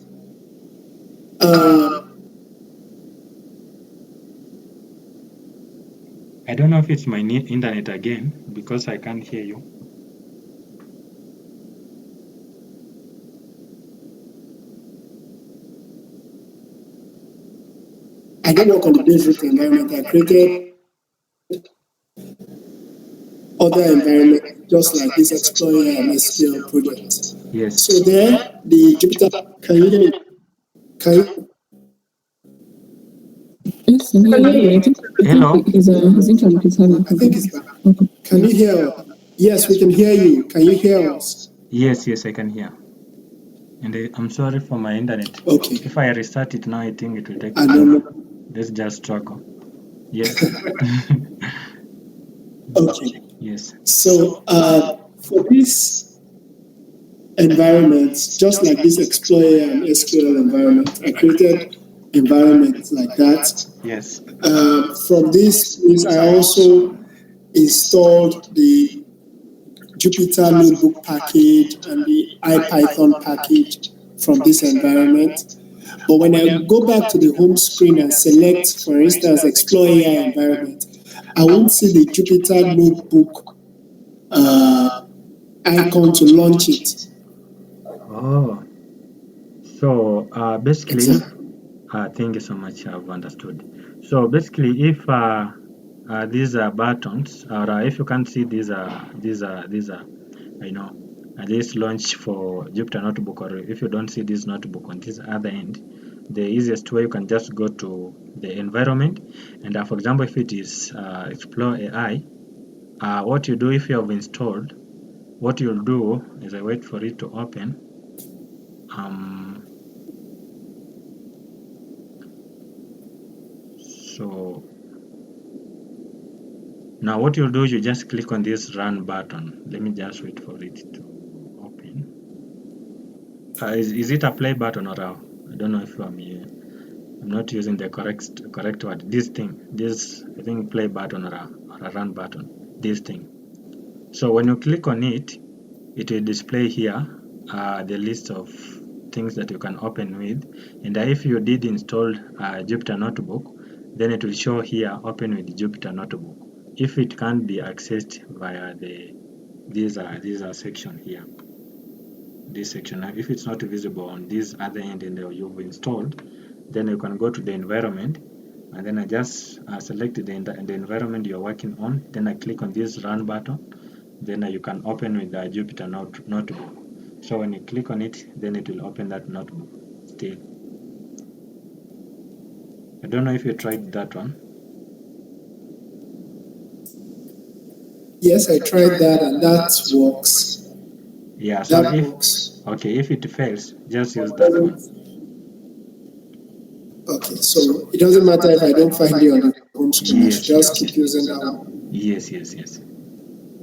[SPEAKER 1] I don't know if it's my internet again because I can't hear you.
[SPEAKER 2] I don't work on the Beirut environment. I created other environments just like this Explorer and SQL project.
[SPEAKER 1] Yes.
[SPEAKER 2] So there, the Jupyter, can you hear me?
[SPEAKER 3] Yes, I'm hearing you. I think
[SPEAKER 1] Hello?
[SPEAKER 3] his internet is having a
[SPEAKER 2] I think
[SPEAKER 3] problem.
[SPEAKER 2] it's back. Can you hear? Yes, we can hear you. Can you hear us?
[SPEAKER 1] Yes, I can hear. And I'm sorry for my internet.
[SPEAKER 2] Okay.
[SPEAKER 1] If I restart it now, I think it will take
[SPEAKER 2] I
[SPEAKER 1] time.
[SPEAKER 2] don't know.
[SPEAKER 1] Let's just struggle. Yes.
[SPEAKER 2] Okay.
[SPEAKER 1] Yes.
[SPEAKER 2] So for this environment, just like this Explorer and SQL environment, I created environments like that.
[SPEAKER 1] Yes.
[SPEAKER 2] From this is I also installed the Jupyter notebook package and the IPython package from this environment. But when I go back to the home screen and select, for instance, Explore AI environment, I won't see the Jupyter notebook icon to launch it.
[SPEAKER 1] Oh. So basically, thank you so much. I've understood. So basically, if these are buttons, or if you can't see these this launch for Jupyter Notebook, or if you don't see this notebook on this other end, the easiest way you can just go to the environment, and for example, if it is Explore AI, what you do if you have installed, what you'll do is I wait for it to open. So now what you'll do, you just click on this run button. Let me just wait for it to open. Is it a play button or a, I don't know if I'm not using the correct word. This I think play button or a run button. This thing. So when you click on it, it will display here the list of things that you can open with. And if you did install Jupyter Notebook, then it will show here open with Jupyter Notebook. If it can't be accessed via these section here, this section, if it's not visible on this other end and you've installed, Then you can go to the environment, and then I just select the environment you're working on. Then I click on this run button. Then you can open with the Jupyter notebook. So when you click on it, then it will open that notebook still. I don't know if you tried that one.
[SPEAKER 2] Yes, I tried that and that works.
[SPEAKER 1] Yeah, so
[SPEAKER 2] That
[SPEAKER 1] if
[SPEAKER 2] works.
[SPEAKER 1] okay, if it fails, just use
[SPEAKER 2] It
[SPEAKER 1] that one.
[SPEAKER 2] doesn't. Okay, so it doesn't matter if I don't find it on the home screen. I should
[SPEAKER 1] Yes,
[SPEAKER 2] just
[SPEAKER 1] yes,
[SPEAKER 2] keep using that one.
[SPEAKER 1] yes, yes, yes.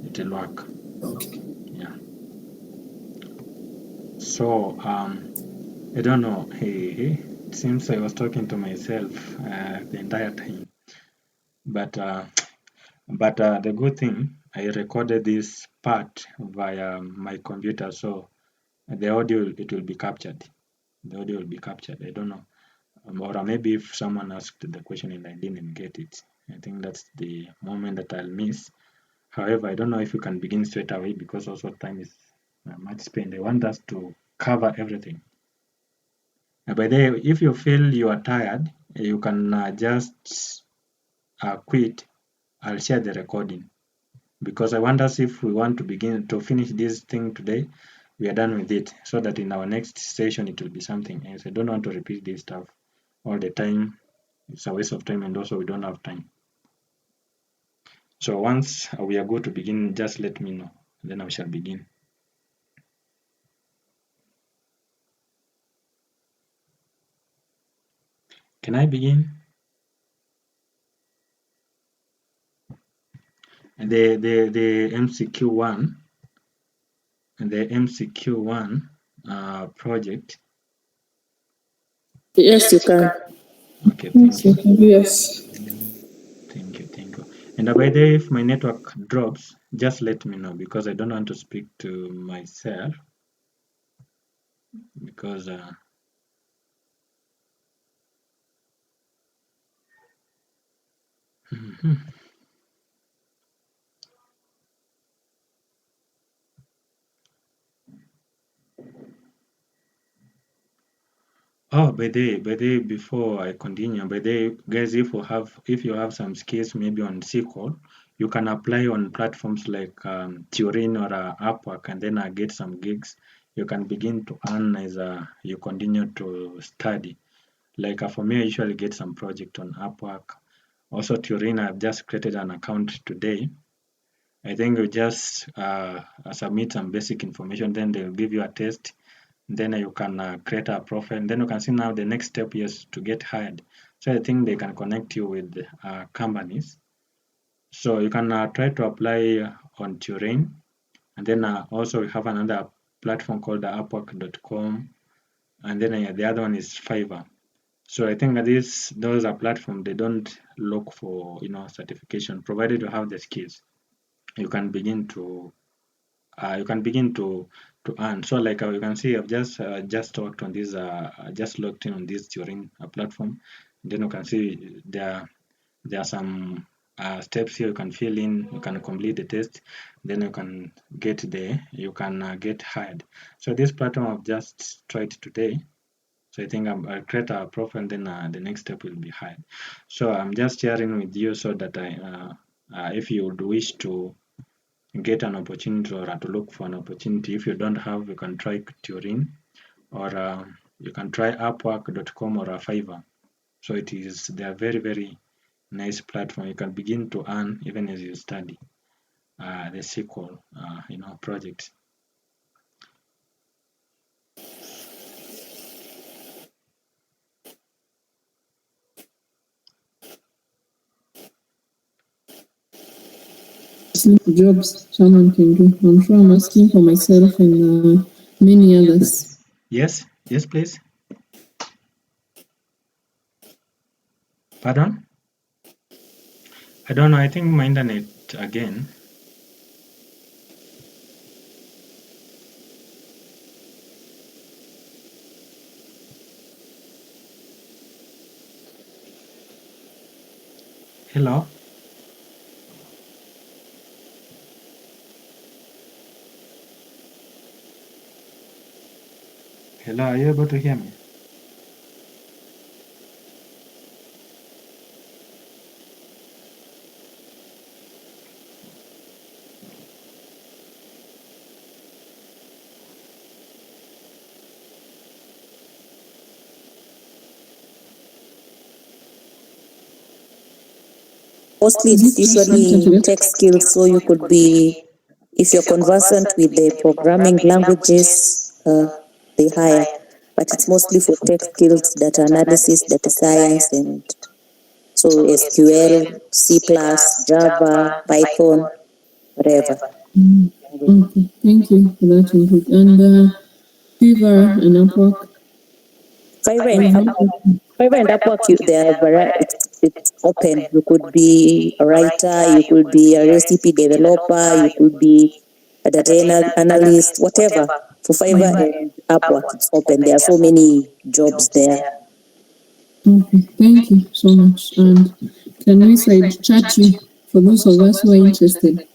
[SPEAKER 1] It will work.
[SPEAKER 2] Okay.
[SPEAKER 1] Yeah. So I don't know. It seems I was talking to myself the entire time. But the good thing, I recorded this part via my computer, so the audio it will be captured. The audio will be captured. I don't know, or maybe if someone asked the question and I didn't get it, I think that's the moment that I'll miss. However, I don't know if we can begin straight away because also time is much spent. I want us to cover everything. By the way, if you feel you are tired, you can just quit. I'll share the recording because I want us, if we want to begin to finish this thing today, we are done with it so that in our next session it will be something else. I don't want to repeat this stuff all the time. It's a waste of time and also we don't have time. So once we are good to begin, just let me know. Then I shall begin. Can I begin? The MCQ1 and the MCQ1 project.
[SPEAKER 3] Yes, you can.
[SPEAKER 1] Okay,
[SPEAKER 3] Yes,
[SPEAKER 1] thank
[SPEAKER 3] you
[SPEAKER 1] you.
[SPEAKER 3] can. Yes.
[SPEAKER 1] Thank you. And by the way, if my network drops, just let me know because I don't want to speak to myself because oh, by the way, before I continue, by the way, guys, if you have some skills maybe on SQL, you can apply on platforms like Turin or Upwork, and then get some gigs. You can begin to earn as you continue to study. Like for me, I usually get some project on Upwork. Also, Turin, I've just created an account today. I think you just submit some basic information, then they'll give you a test. Then you can create a profile. And then you can see now the next step is to get hired. So I think they can connect you with companies. So you can try to apply on Turin. And then also we have another platform called Upwork.com. And then the other one is Fiverr. So I think that those are platforms they don't look for certification, provided you have the skills. You can begin to earn. So like you can see, I've just worked on this, just logged in on this Turing platform. Then you can see there are some steps here you can fill in. You can complete the test. Then you can get hired. So this platform I've just tried today. So I think I'll create a profile, and then the next step will be hired. So I'm just sharing with you so that if you would wish to get an opportunity or to look for an opportunity, if you don't have, you can try Turin or you can try Upwork.com or Fiverr. So they are very, very nice platform. You can begin to earn even as you study the SQL, projects.
[SPEAKER 3] Jobs someone can do. I'm sure I'm asking for myself and many others.
[SPEAKER 1] Yes, yes, please. Pardon? I don't know. I think my internet again. Hello? Hello, are you able to hear me?
[SPEAKER 5] Mostly
[SPEAKER 3] Is
[SPEAKER 5] it's
[SPEAKER 3] it
[SPEAKER 5] usually
[SPEAKER 3] translated to it?
[SPEAKER 5] tech skills, so you could be, if you're conversant with the programming languages, they hire, but it's mostly for tech skills, data analysis, data science, and so SQL, C++, Java, Python, whatever.
[SPEAKER 3] Okay, thank you for that input. And Fiverr and Upwork.
[SPEAKER 5] Fiverr and
[SPEAKER 3] I've heard
[SPEAKER 5] Upwork,
[SPEAKER 3] of-
[SPEAKER 5] there are it's open. You could be a writer, you could be a recipe developer, you could be a data analyst, whatever. For Fiverr and Upwork, it's open. There are so many jobs there.
[SPEAKER 3] Okay, thank you so much. And can we side chat you for those of us who are interested?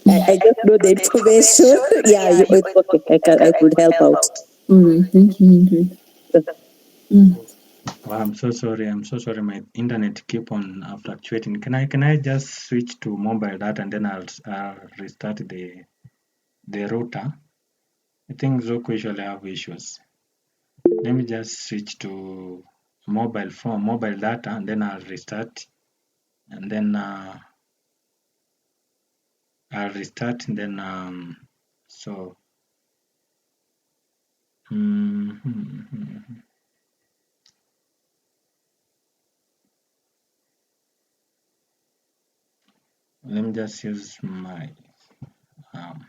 [SPEAKER 5] I just know the information. Yeah, it's okay. I could help out.
[SPEAKER 3] All right, thank you, Ingrid.
[SPEAKER 1] Well, I'm so sorry. I'm so sorry. My internet keep on fluctuating. Can I just switch to mobile data and then I'll restart the router? I think Zoom usually have issues. Let me just switch to mobile data, and then I'll restart, and then and then so. mhm. Let me just use my um,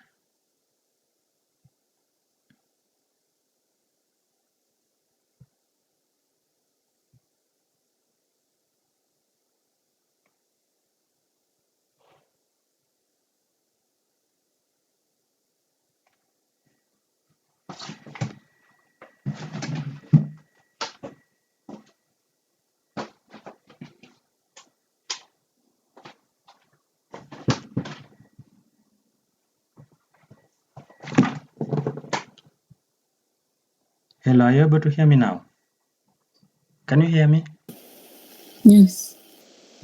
[SPEAKER 1] Hello, are you able to hear me now? Can you hear me?
[SPEAKER 3] Yes.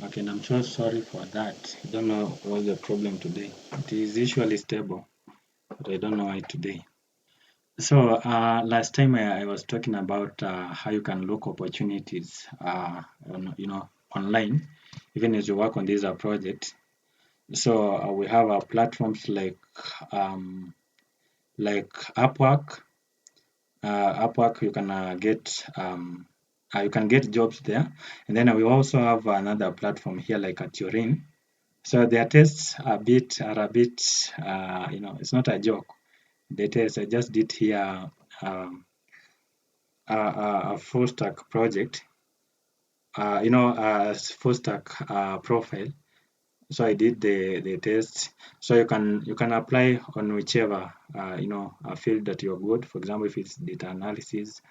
[SPEAKER 1] Okay, and I'm so sorry for that. I don't know what's the problem today. It is usually stable, but I don't know why today. So last time I was talking about how you can look opportunities, online, even as you work on this project. So we have platforms like Upwork. Upwork, you can get jobs there, and then we also have another platform here like at Turin. So their tests are a bit, it's not a joke. The test I just did here. A full stack project, a full stack profile. So I did the test. So you can apply on whichever a field that you're good. For example, if it's data analysis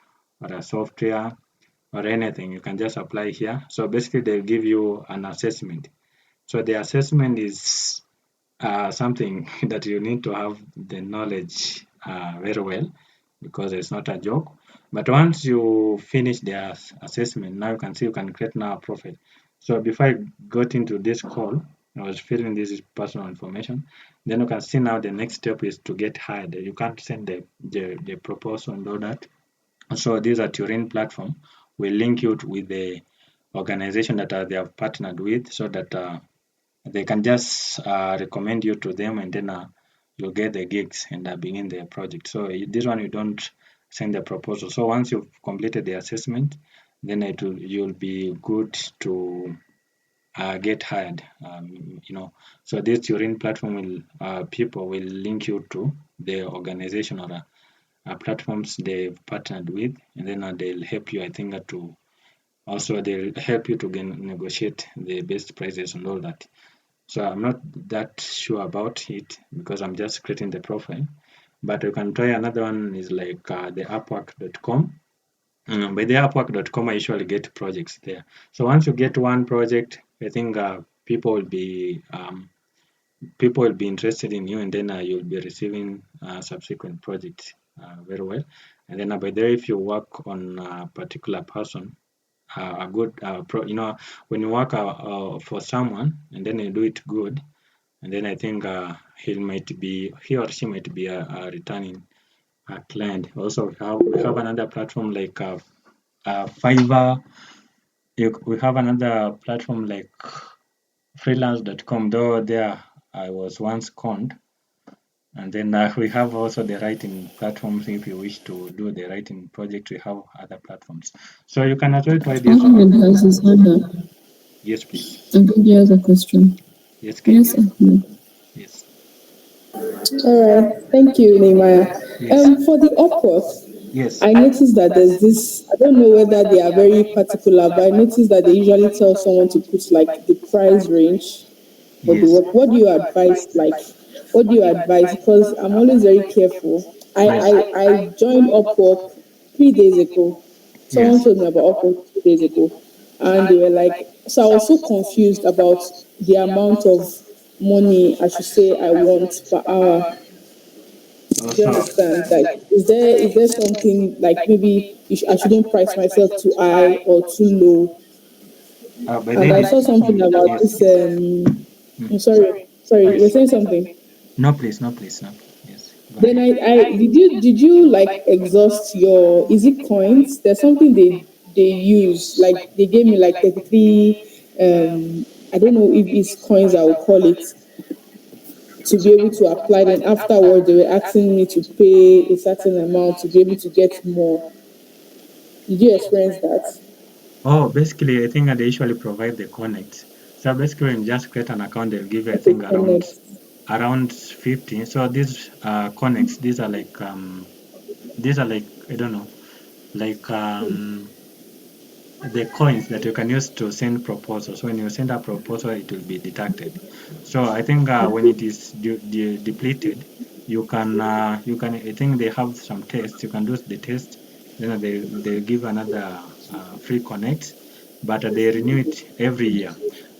[SPEAKER 1] or a software or anything, you can just apply here. So basically, they'll give you an assessment. So the assessment is something that you need to have the knowledge very well because it's not a joke. But once you finish the assessment, now you can see you can create now a profile. So before I got into this call, I was filling this personal information. Then you can see now the next step is to get hired. You can't send the proposal and all that. So this at Turin platform will link you with the organization that they have partnered with so that they can just recommend you to them and then you'll get the gigs and begin the project. So this one you don't send the proposal. So once you've completed the assessment, then you'll be good to get hired. So this Turin platform people will link you to the organization or platforms they've partnered with, and then they'll help you. I think to also they'll help you to negotiate the best prices and all that. So I'm not that sure about it because I'm just creating the profile. But you can try another one is like the Upwork.com. By the Upwork.com, I usually get projects there. So once you get one project, I think people will be interested in you, and then you'll be receiving subsequent projects very well. And then by there, if you work on a particular person, a good when you work for someone and then you do it good, and then I think he or she might be a returning client. Also, we have another platform like Fiverr. We have another platform like freelance.com, though there I was once conned. And then we have also the writing platforms. If you wish to do the writing project, we have other platforms. So you can actually try this one.
[SPEAKER 3] Ahmed has his hand up.
[SPEAKER 1] Yes, please.
[SPEAKER 3] I think he has a question.
[SPEAKER 1] Yes,
[SPEAKER 3] Yes,
[SPEAKER 1] kindly.
[SPEAKER 3] Ahmed.
[SPEAKER 1] Yes.
[SPEAKER 2] All right. Thank you, Nehemiah.
[SPEAKER 1] Yes.
[SPEAKER 2] For the Upwork,
[SPEAKER 1] Yes.
[SPEAKER 2] I noticed that there's this, I don't know whether they are very particular, but I noticed that they usually tell someone to put like the price range for the
[SPEAKER 1] Yes.
[SPEAKER 2] work. What do you advise? Like, what do you advise? Because I'm always very careful. I joined Upwork 3 days ago. Someone
[SPEAKER 1] Yes.
[SPEAKER 2] told me about Upwork 2 days ago, and they were like, so I was so confused about the amount of money I should say I want per hour. Do you
[SPEAKER 1] Also,
[SPEAKER 2] understand? Like, is there something like maybe I shouldn't price myself too high or too low?
[SPEAKER 1] by
[SPEAKER 2] And I
[SPEAKER 1] then,
[SPEAKER 2] saw something about
[SPEAKER 1] yes.
[SPEAKER 2] this. I'm
[SPEAKER 1] Mm,
[SPEAKER 2] sorry, you were
[SPEAKER 1] yes.
[SPEAKER 2] saying something.
[SPEAKER 1] No, please, no, please, no. Yes, go
[SPEAKER 2] Then
[SPEAKER 1] ahead.
[SPEAKER 2] I did you like exhaust your, is it coins? There's something they use, like they gave me like 33, I don't know if it's coins I will call it, to be able to apply. Then afterwards they were asking me to pay a certain amount to be able to get more. Did you experience that?
[SPEAKER 1] Oh, basically, I think they usually provide the connect. So basically, when you just create an account, they'll give you, I
[SPEAKER 2] Okay,
[SPEAKER 1] think,
[SPEAKER 2] connect.
[SPEAKER 1] around 15. So these connects, these are like, I don't know, like the coins that you can use to send proposals. When you send a proposal, it will be deducted. So I think when it is depleted, you can. I think they have some tests. You can do the test. Then they give another free connect, but they renew it every year.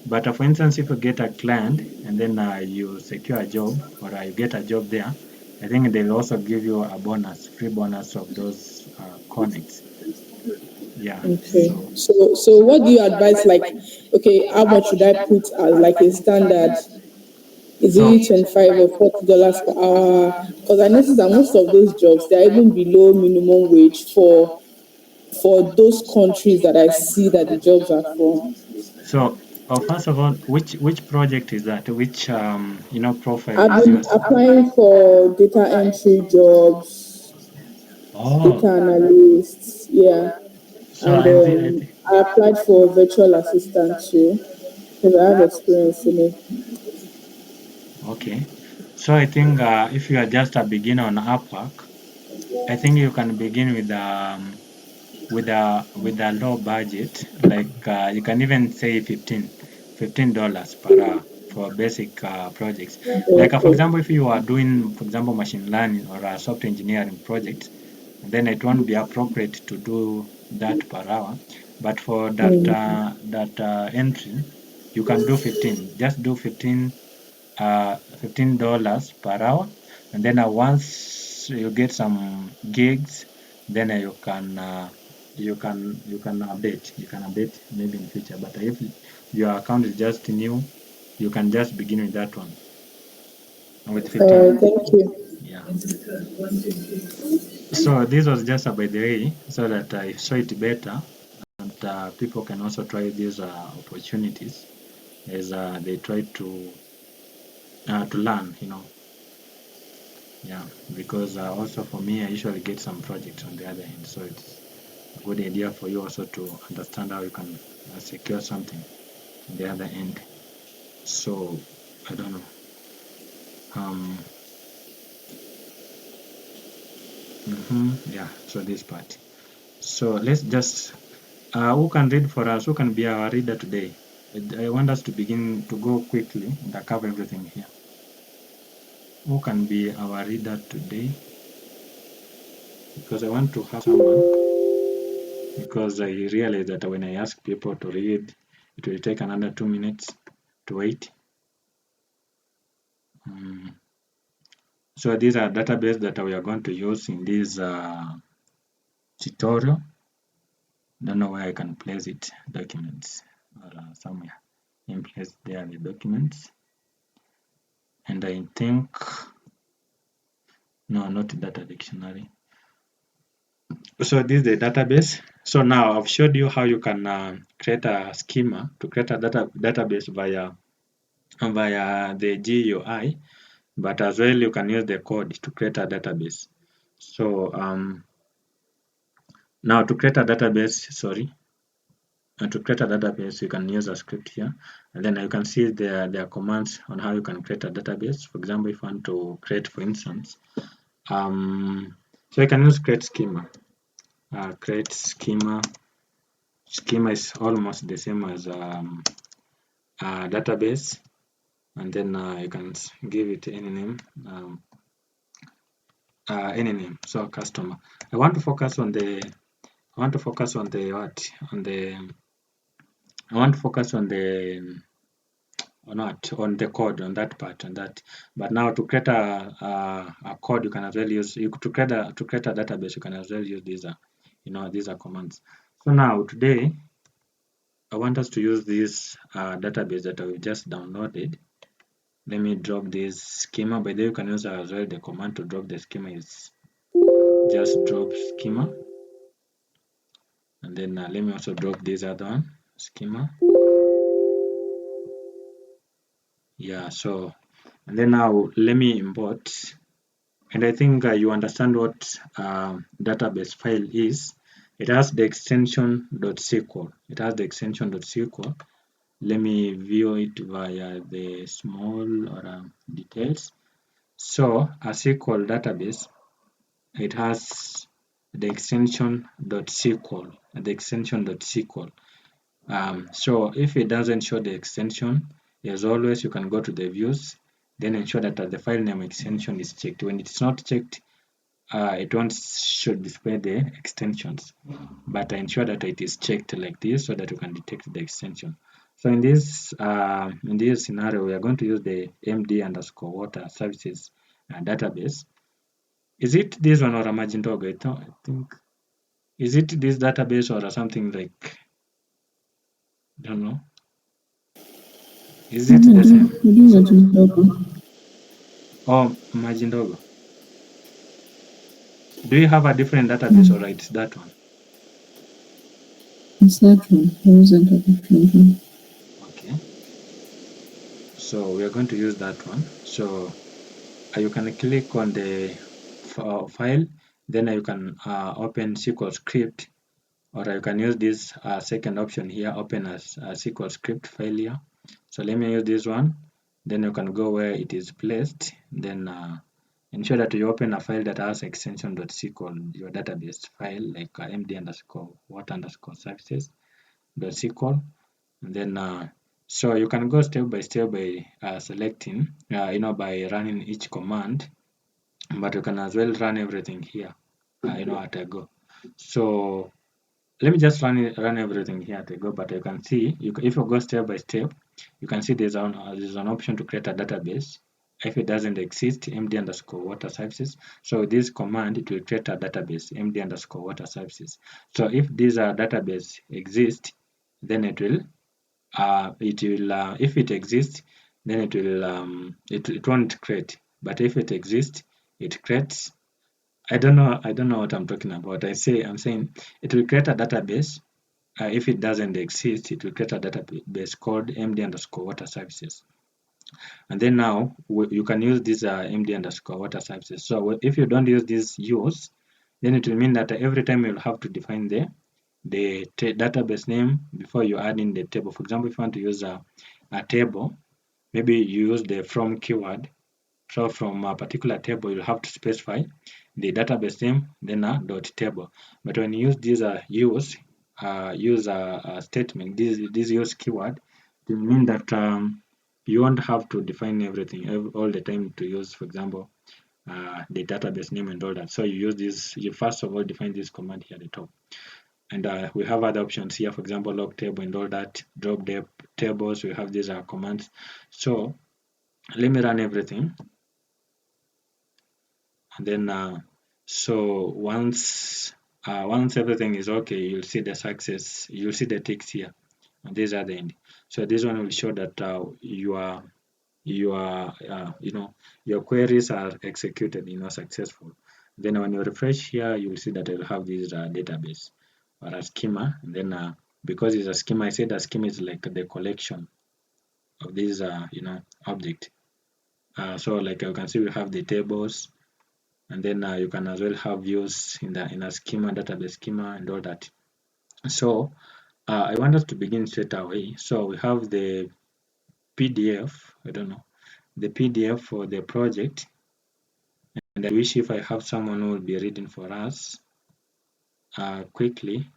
[SPEAKER 1] But for instance, if you get a client and then you secure a job or you get a job there, I think they'll also give you a bonus, free bonus of those connects. Yeah.
[SPEAKER 2] Okay. So what do you advise? Like, okay, how much should I put as like a standard? Is
[SPEAKER 1] So
[SPEAKER 2] it $25 or $40 per hour? Because I noticed that most of those jobs they're even below minimum wage for those countries that I see that the jobs are from.
[SPEAKER 1] So, first of all, which project is that? Which profile
[SPEAKER 2] I've
[SPEAKER 1] is
[SPEAKER 2] been
[SPEAKER 1] yours?
[SPEAKER 2] applying for data entry jobs,
[SPEAKER 1] Oh,
[SPEAKER 2] data analysts, yeah,
[SPEAKER 1] so
[SPEAKER 2] and
[SPEAKER 1] I think
[SPEAKER 2] I applied for virtual assistant too because I have experience in it.
[SPEAKER 1] okay. So I think if you are just a beginner on Upwork, I think you can begin with a low budget. Like you can even say $15 per hour for basic projects. Like for
[SPEAKER 2] Okay.
[SPEAKER 1] example, if you are doing, for example, machine learning or a software engineering project, then it won't be appropriate to do that per hour. But for that entry, you can do 15. Just do $15 per hour, and then once you get some gigs, then you can update. You can update maybe in future. But if your account is just new, you can just begin with that one with 15.
[SPEAKER 2] Thank you.
[SPEAKER 1] Yeah. So this was just by the way, so that I saw it better, and people can also try these opportunities as they try to learn. Yeah, because also for me, I usually get some projects on the other end, so it's a good idea for you also to understand how you can secure something on the other end. So I don't know. Um, yeah. So this part. So let's just who can read for us? Who can be our reader today? I want us to begin to go quickly and cover everything here. Who can be our reader today? Because I want to have someone. Because I realize that when I ask people to read, it will take another 2 minutes to wait. So these are databases that we are going to use in this tutorial. Don't know where I can place it, documents or somewhere. In place there the documents. And I think, no, not data dictionary. So this is the database. So now I've showed you how you can create a schema to create a database via via the GUI, but as well you can use the code to create a database. So now to create a database, you can use a script here, and then you can see there are commands on how you can create a database. For example, if you want to create, for instance, so you can use create schema. Create schema. Schema is almost the same as database, and then you can give it any name. Any name. So customer. I want to focus on the. I want to focus on the what? On the. I want to focus on the or not on the code on that part on that. But now to create a code, you can as well use to create a database. You can as well use these these are commands. So now today I want us to use this database that we just downloaded. Let me drop this schema. By the way, you can use as well the command to drop the schema is just drop schema, and then let me also drop this other one schema. Yeah, so and then now let me import, and I think you understand what database file is. It has the extension .sql. It has the extension .sql. Let me view it via the small or details. So a SQL database, it has the extension .sql. The extension .sql. So if it doesn't show the extension, as always, you can go to the views, then ensure that the file name extension is checked. When it's not checked, it won't should display the extensions, but ensure that it is checked like this so that you can detect the extension. So in this scenario, we are going to use the MD_water services database. Is it this one or a Magento? I think, is it this database or something like, I don't know. Is it the same? Oh, Magento. Do you have a different database or it's that one?
[SPEAKER 3] It's that one. There isn't a different one.
[SPEAKER 1] Okay. So we are going to use that one. So you can click on the file, then you can open SQL script, or you can use this second option here, open as a SQL script file here. So let me use this one. Then you can go where it is placed. Then ensure that you open a file that has extension.sql, your database file, like md_water_services.sql. And then so you can go step by step by selecting, by running each command, but you can as well run everything here, at a go. So let me just run everything here at a go, but you can see, if you go step by step, you can see there's an option to create a database. If it doesn't exist, md_water services. So this command, it will create a database, md_water services. So if this database exists, then it will if it exists, then it will it won't create. But if it exists, it creates. I don't know what I'm talking about. I'm saying it will create a database. If it doesn't exist, it will create a database called md_water services. And then now you can use this md_water services. So if you don't use this use, then it will mean that every time you'll have to define the database name before you add in the table. For example, if you want to use a table, maybe you use the from keyword. So from a particular table, you'll have to specify the database name, then a dot table. But when you use this use statement, this use keyword, it will mean that you won't have to define everything all the time to use, for example, the database name and all that. So you use this. You first of all define this command here at the top. And we have other options here, for example, log table and all that, drop the tables. We have these commands. So let me run everything. And then so once everything is okay, you'll see the success, you'll see the ticks here, and these are the end. So this one will show that your queries are executed, successful. Then when you refresh here, you'll see that you'll have this database or a schema. And then because it's a schema, I said a schema is like the collection this object. So like you can see, we have the tables, and then you can as well have views in a schema, database schema, and all that. So I want us to begin straight away. So we have the PDF. I don't know, the PDF for the project, and I wish if I have someone who will be reading for us quickly,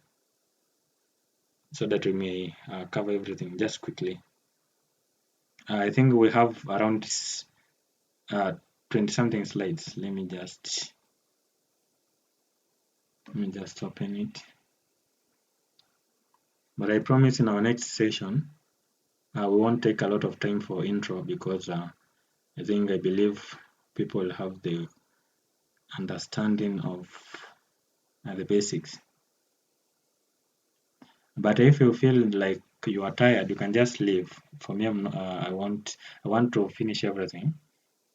[SPEAKER 1] so that we may cover everything just quickly. I think we have around 20 something slides. Let me just open it. But I promise in our next session, we won't take a lot of time for intro, because I believe people have the understanding of the basics. But if you feel like you are tired, you can just leave. For me, I want to finish everything,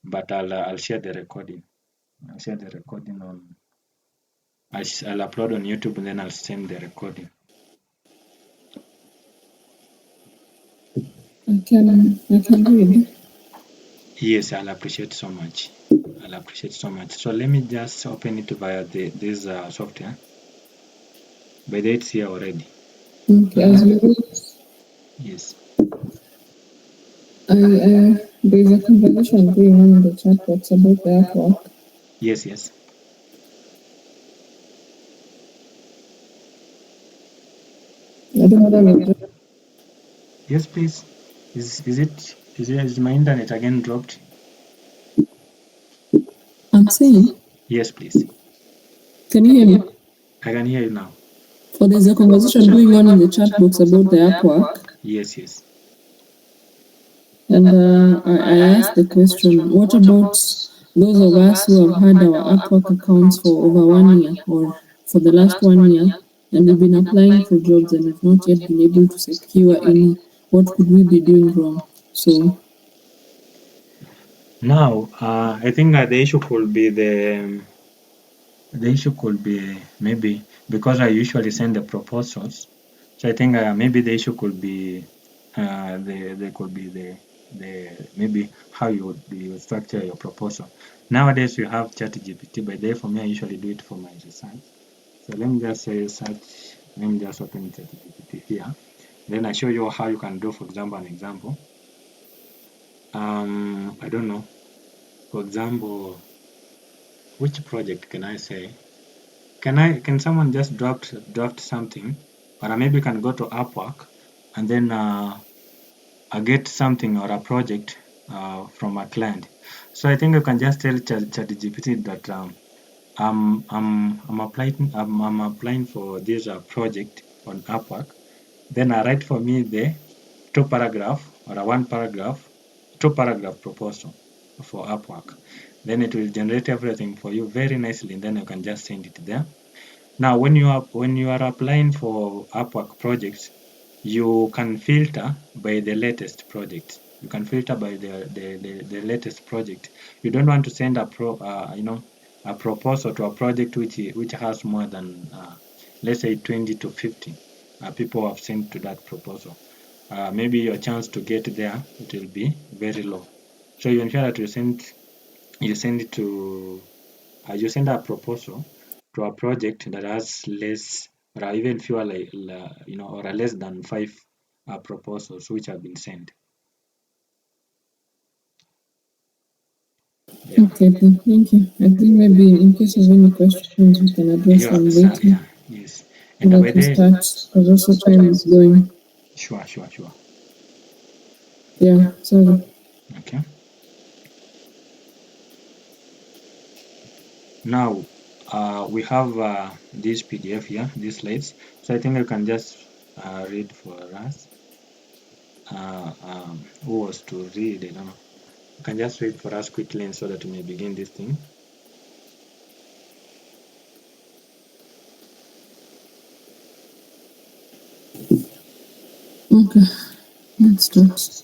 [SPEAKER 1] but I'll share the recording. I'll share the recording on. I'll upload on YouTube, and then I'll send the recording.
[SPEAKER 3] I can read.
[SPEAKER 1] Yes, I'll appreciate so much. So let me just open it via this software. By the way, it's here already.
[SPEAKER 3] Okay, as you read,
[SPEAKER 1] Yes.
[SPEAKER 3] there's a conversation going on in the chat box about the artwork.
[SPEAKER 1] Yes.
[SPEAKER 3] I don't know whether
[SPEAKER 1] Yes, please. Is my internet again dropped?
[SPEAKER 3] I'm saying,
[SPEAKER 1] Yes, please.
[SPEAKER 3] can you hear me?
[SPEAKER 1] I can hear you now.
[SPEAKER 3] Or there's a conversation going on in the chat box about the artwork.
[SPEAKER 1] Yes.
[SPEAKER 3] And I asked the question, what about those of us who have had our Upwork accounts for over 1 year or for the last 1 year, and we've been applying for jobs and we've not yet been able to secure any? What could we be doing wrong? So
[SPEAKER 1] now, I think the issue could be maybe because I usually send the proposals. So I think maybe the issue could be maybe how you structure your proposal. Nowadays you have ChatGPT, but there for me I usually do it for my research. So let me just say search. Let me just open ChatGPT here. Then I show you how you can do, for example, an example. I don't know. For example, which project can I say? Can someone just draft something, or maybe you can go to Upwork and then get something or a project from a client. So I think you can just tell ChatGPT that I'm applying for this project on Upwork. Then write for me the two paragraph proposal for Upwork. Then it will generate everything for you very nicely, and then you can just send it there. Now, when you are applying for Upwork projects, you can filter by the latest project. You can filter by the latest project. You don't want to send a proposal to a project which has more than let's say 20 to 50 people have sent to that proposal. Maybe your chance to get there, it will be very low. So you ensure that you send a proposal to a project that has less or even fewer or less than 5 proposals which have been sent. Yeah.
[SPEAKER 3] okay, then thank you. I think maybe in case of any questions we can address them later.
[SPEAKER 1] Yes. And
[SPEAKER 3] Let me start because also time is going.
[SPEAKER 1] Sure.
[SPEAKER 3] Yeah, sorry.
[SPEAKER 1] Okay. Now we have this PDF here, these slides. So I think I can just read for us. Who was to read? I don't know. You can just read for us quickly so that we may begin this thing.
[SPEAKER 3] Okay, let's start.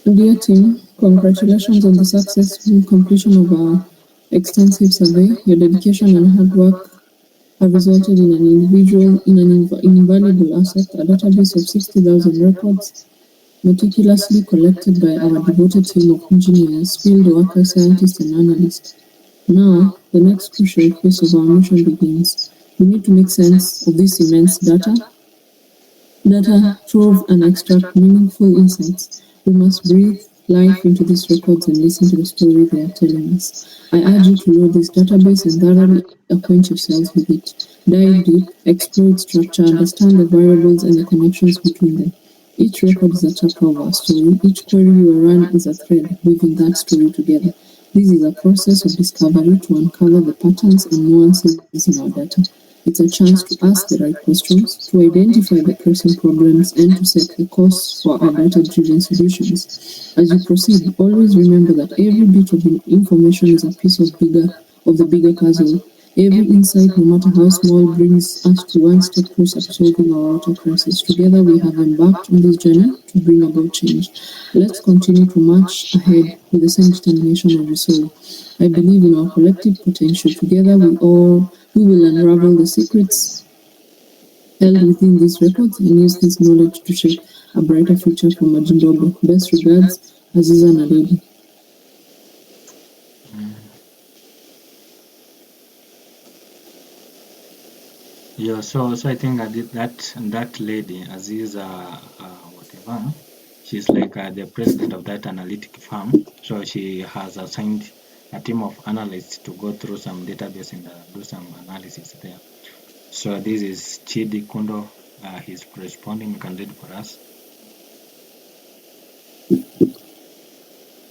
[SPEAKER 3] Dear team, congratulations on the successful completion of our extensive survey. Your dedication and hard work have resulted in an invaluable asset, a database of 60,000 records meticulously collected by our devoted team of engineers, field workers, scientists, and analysts. Now, the next crucial phase of our mission begins. We need to make sense of this immense data trove and extract meaningful insights. We must breathe life into these records and listen to the story they are telling us. I urge you to load this database and thoroughly acquaint yourselves with it. Dive deep, explore its structure, understand the variables and the connections between them. Each record is a chapter of our story. Each query you run is a thread weaving that story together. This is a process of discovery to uncover the patterns and nuances in our data. It's a chance to ask the right questions, to identify the pressing problems, and to set the course for our data-driven solutions. As you proceed, always remember that every bit of information is a piece of the bigger puzzle. Every insight, no matter how small, brings us to one step closer to solving our water crisis. Together, we have embarked on this journey to bring about change. Let's continue to march ahead with the same determination and resolve. I believe in our collective potential. Together, we will unravel the secrets held within these records and use this knowledge to shape a brighter future for Majindogo. Best regards, Aziza Naledi.
[SPEAKER 1] Yeah, so I think that lady, Aziza, whatever, she's like the president of that analytic firm. So she has assigned a team of analysts to go through some database and do some analysis there. So this is Chidi Kundo. He's responding. You can read for us.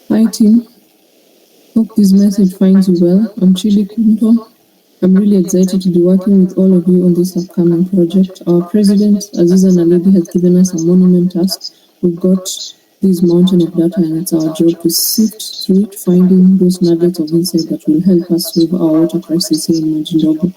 [SPEAKER 3] Hi team, hope this message finds you well. I'm Chidi Kundo. I'm really excited to be working with all of you on this upcoming project. Our president, Aziza Naledi, has given us a monument task. We've got this mountain of data and it's our job to sift through it, finding those nuggets of insight that will help us solve our water crisis here in Majindogo.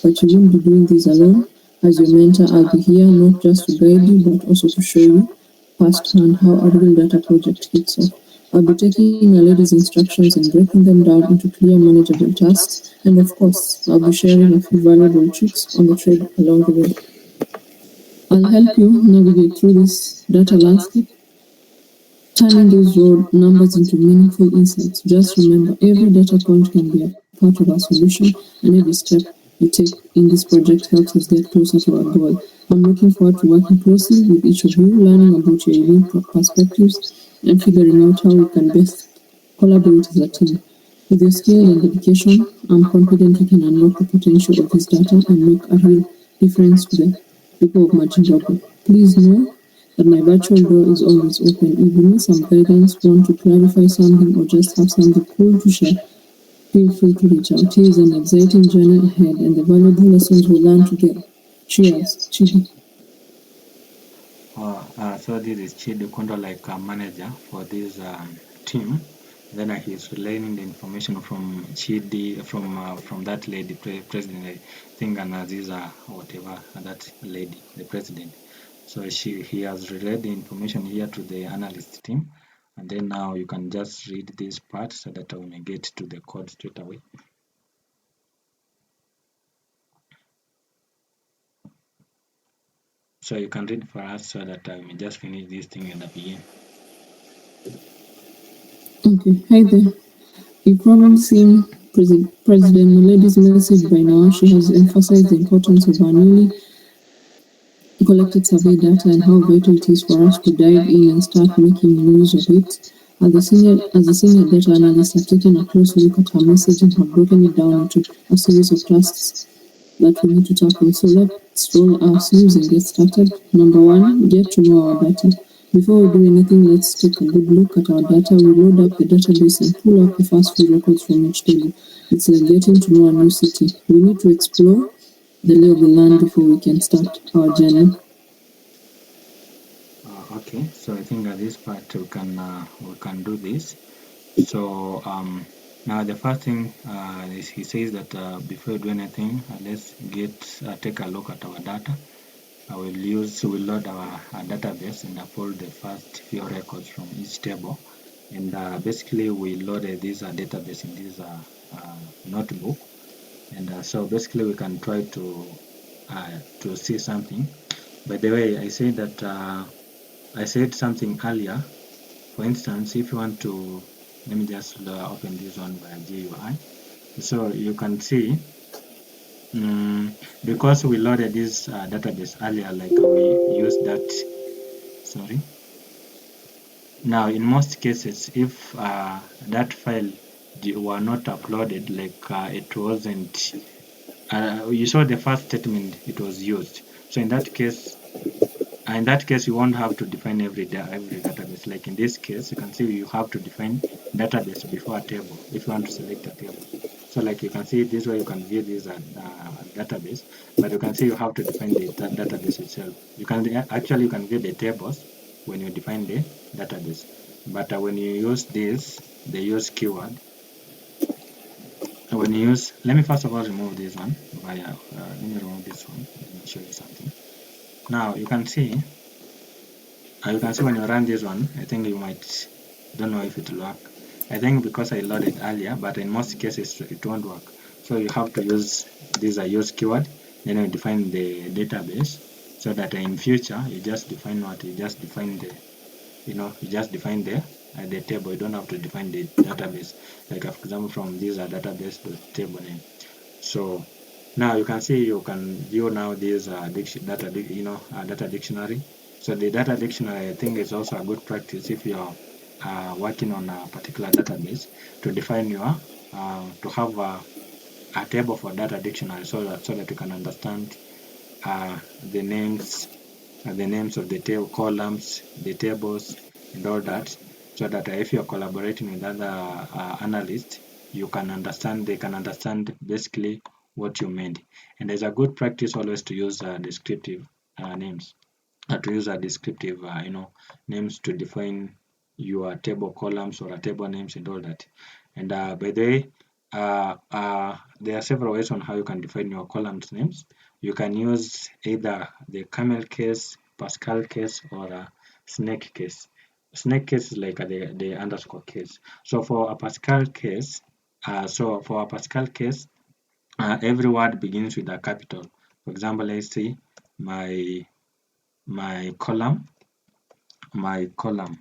[SPEAKER 3] But you won't be doing this alone. As your mentor, I'll be here not just to guide you, but also to show you firsthand how a real data project kicks off. I'll be taking a lady's instructions and breaking them down into clear, manageable tasks. And of course, I'll be sharing a few valuable tricks on the trade along the way. I'll help you navigate through this data landscape, turning those raw numbers into meaningful insights. Just remember, every data point can be a part of our solution, and every step you take in this project helps us get closer to our goal. I'm looking forward to working closely with each of you, learning about your unique perspectives, and figuring out how we can best collaborate as a team. With your skill and dedication, I'm confident we can unlock the potential of this data and make a real difference to the people of Majindogo. Please know that my virtual door is always open. If you need some guidance, want to clarify something, or just have something cool to share, feel free to reach out. Here is an exciting journey ahead and the valuable lessons we'll learn together. Cheers, Chidi.
[SPEAKER 1] So this is Chidi Kundo, like a manager for this team. Then he's relaying the information from Chidi, from that lady, president, I think, and Aziza, whatever, that lady, the president. So he has relayed the information here to the analyst team, and then now you can just read this part so that we may get to the code straight away. So you can read for us so that I may just finish this thing at the beginning.
[SPEAKER 3] Okay, hi there. You've probably seen President Naledi's message by now. She has emphasized the importance of our newly collected survey data and how vital it is for us to dive in and start making use of it. As the senior data analyst, I've taken a close look at her message and have broken it down into a series of tasks that we need to tackle. So let's roll our sleeves and get started. Number one, get to know our data. Before we do anything, let's take a good look at our data. We load up the database and pull up the first few records from each table. It's like getting to know a new city. We need to explore the lay of the land before we can start our journey.
[SPEAKER 1] Okay, so I think at this part we can do this. So now the first thing is he says that before we do anything, let's take a look at our data. We'll load our database and pull the first few records from each table, and basically we loaded this database in this notebook. And so basically we can try to see something. By the way, I said that I said something earlier. For instance, if you want to, let me just open this one by GUI. So you can see, because we loaded this database earlier, like we used that, sorry. Now, in most cases, if that file were not uploaded, like it wasn't, you saw the first statement it was used. So in that case, you won't have to define every database. Like in this case, you can see you have to define database before a table if you want to select a table. So like you can see this way, you can view this database, but you can see you have to define the database itself. You can actually you can view the tables when you define the database, but when you use this, they use keyword. When you use, let me first of all remove this one via. Let me remove this one. Let me show you something. Now you can see when you run this one, I think you might, don't know if it will work. I think because I loaded earlier, but in most cases it won't work. So you have to use this use keyword, then you define the database, so that in future you just define the table. You don't have to define the database. Like for example, from this database to table name. So now you can see you can view now this data dictionary. So the data dictionary, I think, is also a good practice if you're working on a particular database to define to have a table for data dictionary, so that you can understand the names of the table columns, the tables, and all that, so that if you're collaborating with other analysts, they can understand basically what you meant. And there's a good practice always to use descriptive names, to use a descriptive names to define your table columns or a table names and all that. And by the way, there are several ways on how you can define your columns names. You can use either the camel case, Pascal case, or a snake case. Snake case is like the underscore case. So for a Pascal case, every word begins with a capital. For example, let's say my my column, my column,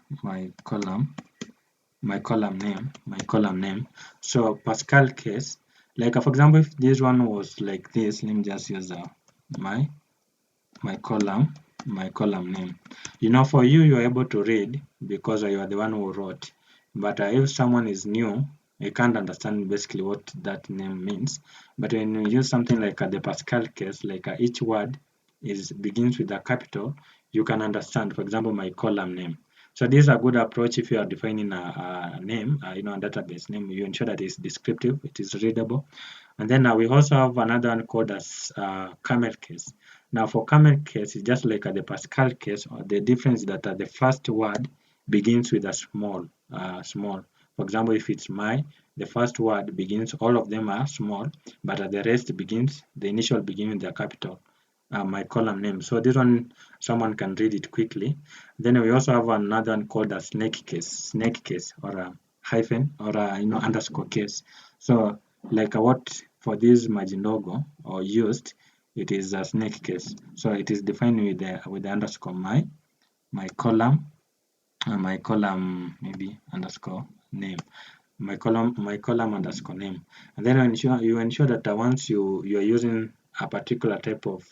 [SPEAKER 1] my column name. So Pascal case, like for example, if this one was like this, let me just use my my column, my column name. For you, you're able to read because you are the one who wrote. But if someone is new, you can't understand basically what that name means. But when you use something like the Pascal case, like each word begins with a capital, you can understand. For example, my column name. So this is a good approach if you are defining a name, a database name. You ensure that it's descriptive, it is readable. And then we also have another one called as camel case. Now for camel case, it's just like the Pascal case, or the difference that the first word begins with a small. For example, if it's the first word begins, all of them are small, but the rest the initial begins with the capital. My column name. So this one, someone can read it quickly. Then we also have another one called a snake case, or a hyphen, or a underscore case. So like what for this margin logo or used, it is a snake case. So it is defined with the underscore my column maybe underscore name. My column underscore name. And then you ensure that once you are using a particular type of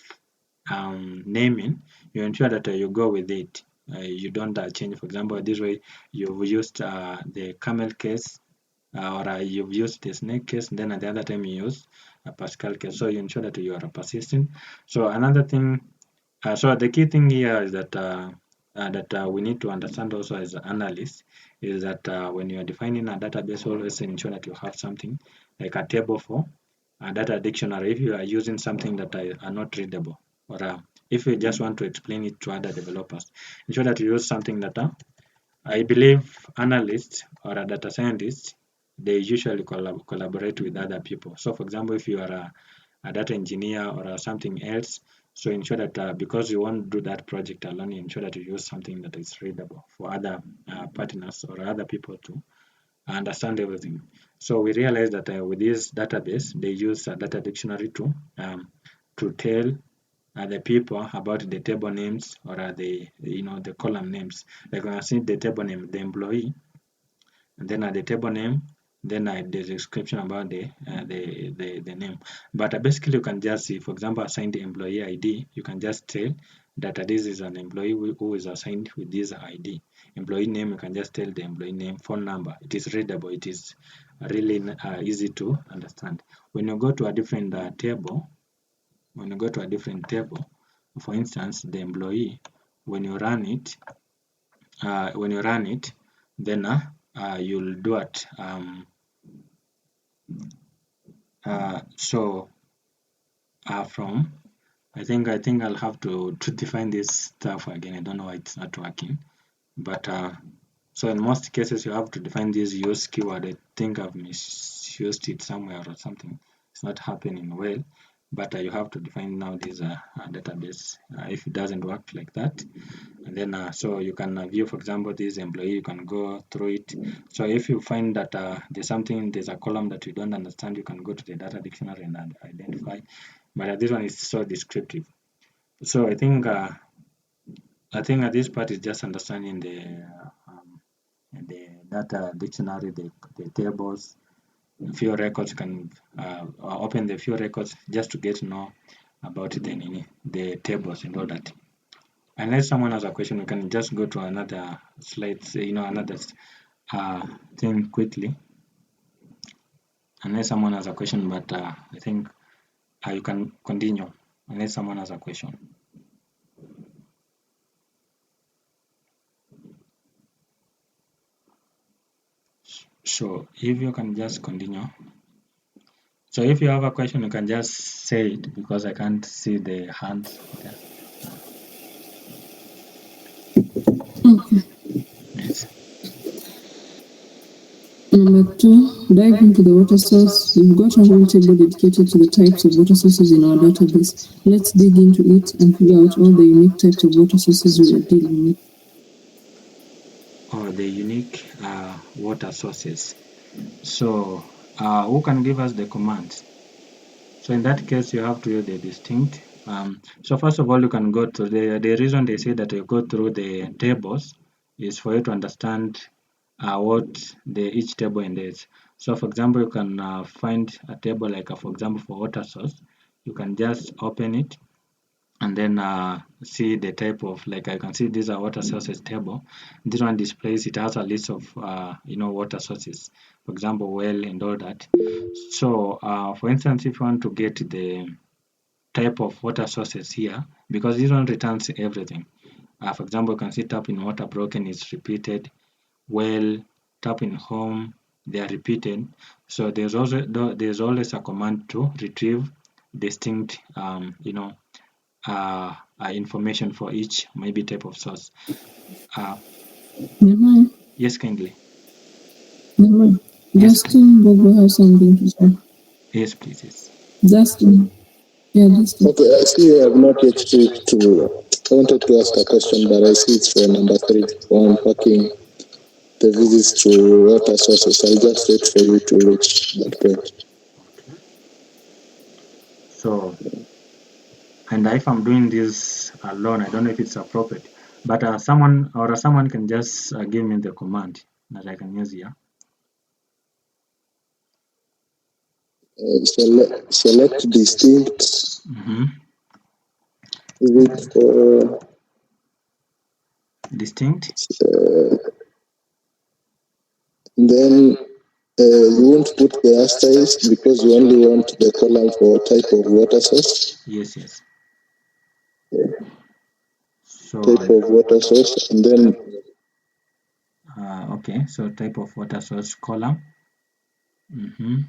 [SPEAKER 1] naming, you ensure that you go with it. You don't change. For example, this way you've used the camel case, or you've used the snake case, and then at the other time you use a Pascal case. So you ensure that you are persistent. So another thing, so the key thing here is that we need to understand also as analysts is that when you are defining a database, always ensure that you have something like a table for a data dictionary if you are using something that are not readable, or if you just want to explain it to other developers, ensure that you use something that I believe analysts or a data scientists, they usually collaborate with other people. So for example, if you are a data engineer or something else, so ensure that because you won't do that project alone, you ensure that you use something that is readable for other partners or other people understand everything. So we realized that with this database, they use a data dictionary to tell the people about the table names or the column names. Like when I see the table name, the employee, and then the table name, then the description about the name. But basically, you can just see, for example, assign the employee ID. You can just tell that this is an employee who is assigned with this ID. Employee name, you can just tell the employee name, phone number. It is readable. It is really easy to understand. When you go to a different table, for instance, the employee, when you run it, then you'll do it. So from I think I'll have to define this stuff again. I don't know why it's not working, but so in most cases you have to define this use keyword. I think I've misused it somewhere or something. It's not happening well, but you have to define now this database if it doesn't work like that. And then so you can view, for example, this employee, you can go through it. So if you find that there's a column that you don't understand, you can go to the data dictionary and identify. But this one is so descriptive. So I think this part is just understanding the data dictionary, the tables, few records. You can open the few records just to get to know about the tables and all that. Unless someone has a question, we can just go to another slide, another thing quickly. Unless someone has a question, but I think you can continue unless someone has a question. So if you can just continue. So if you have a question, you can just say it because I can't see the hands there.
[SPEAKER 3] Okay.
[SPEAKER 1] Yes.
[SPEAKER 3] Number 2, dive into the water source. We've got a whole table dedicated to the types of water sources in our database. Let's dig into it and figure out all the unique types of water sources we are dealing with.
[SPEAKER 1] Or the unique water sources. So who can give us the commands? So in that case, you have to use the distinct. So first of all, you can go to the reason they say that you go through the tables is for you to understand what each table entails. So for example, you can find a table like, for example, for water source. You can just open it and then see the type of, like I can see these are water sources table. This one displays, it has a list of water sources, for example, well and all that. So for instance, if you want to get the type of water sources here, because this one returns everything. For example, you can see tap in water broken is repeated, well, tap in home, they are repeated. So there's always a command to retrieve distinct information for each maybe type of source. Yes, kindly. Yes.
[SPEAKER 3] Justin Bobo has something to say.
[SPEAKER 1] Yes, please. Yes.
[SPEAKER 3] Justin. Yeah, Justin.
[SPEAKER 6] Okay, I see you have not yet reached to. I wanted to ask a question, but I see it's for number 3 on packing the visits to water sources. I'll just wait for you to reach that point.
[SPEAKER 1] Okay. So, and if I'm doing this alone, I don't know if it's appropriate, but someone can just give me the command that I can use here.
[SPEAKER 6] Select distinct.
[SPEAKER 1] Mm-hmm.
[SPEAKER 6] Is it for
[SPEAKER 1] distinct?
[SPEAKER 6] Then you won't put the asterisk because you only want the column for type of water source.
[SPEAKER 1] Yes, yes.
[SPEAKER 6] Yeah.
[SPEAKER 1] So
[SPEAKER 6] type of water source, and then
[SPEAKER 1] okay, so type of water source column. Mm-hmm.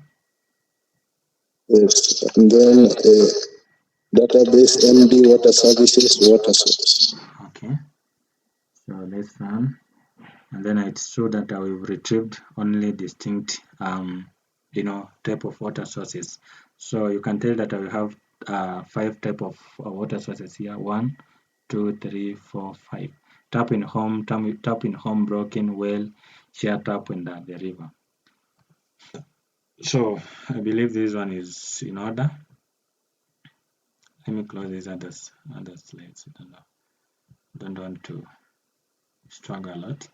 [SPEAKER 6] Yes, and then database MD water services water source.
[SPEAKER 1] Okay, so let's run, and then it's true that we've retrieved only distinct type of water sources. So you can tell that I will have 5 type of water sources here. 1, 2, 3, 4, 5. Tap in home, broken well, share tap, and the river. So I believe this one is in order. Let me close these other slides. Don't want to struggle a lot.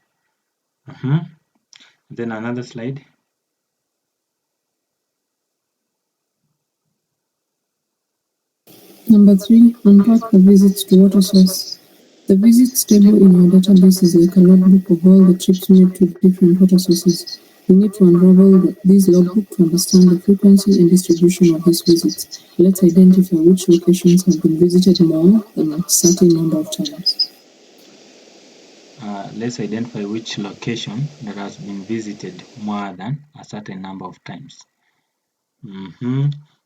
[SPEAKER 1] Then another slide.
[SPEAKER 3] Number 3, unpack the visits to water source. The visits table in our database is like a logbook of all the trips made to different water sources. We need to unravel this logbook to understand the frequency and distribution of these visits. Let's identify which locations have been visited more than a certain number of times.
[SPEAKER 1] Let's identify which location that has been visited more than a certain number of times.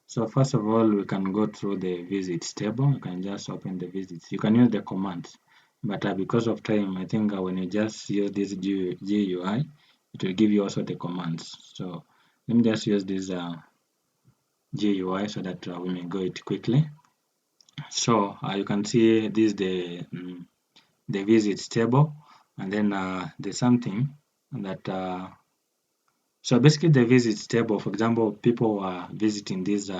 [SPEAKER 1] So first of all, we can go through the visits table. You can just open the visits. You can use the commands, but because of time, I think when you just use this GUI, it will give you also the commands. So let me just use this GUI so that we may go it quickly. So you can see this the visits table, and then there's something that so basically the visits table, for example, people were visiting these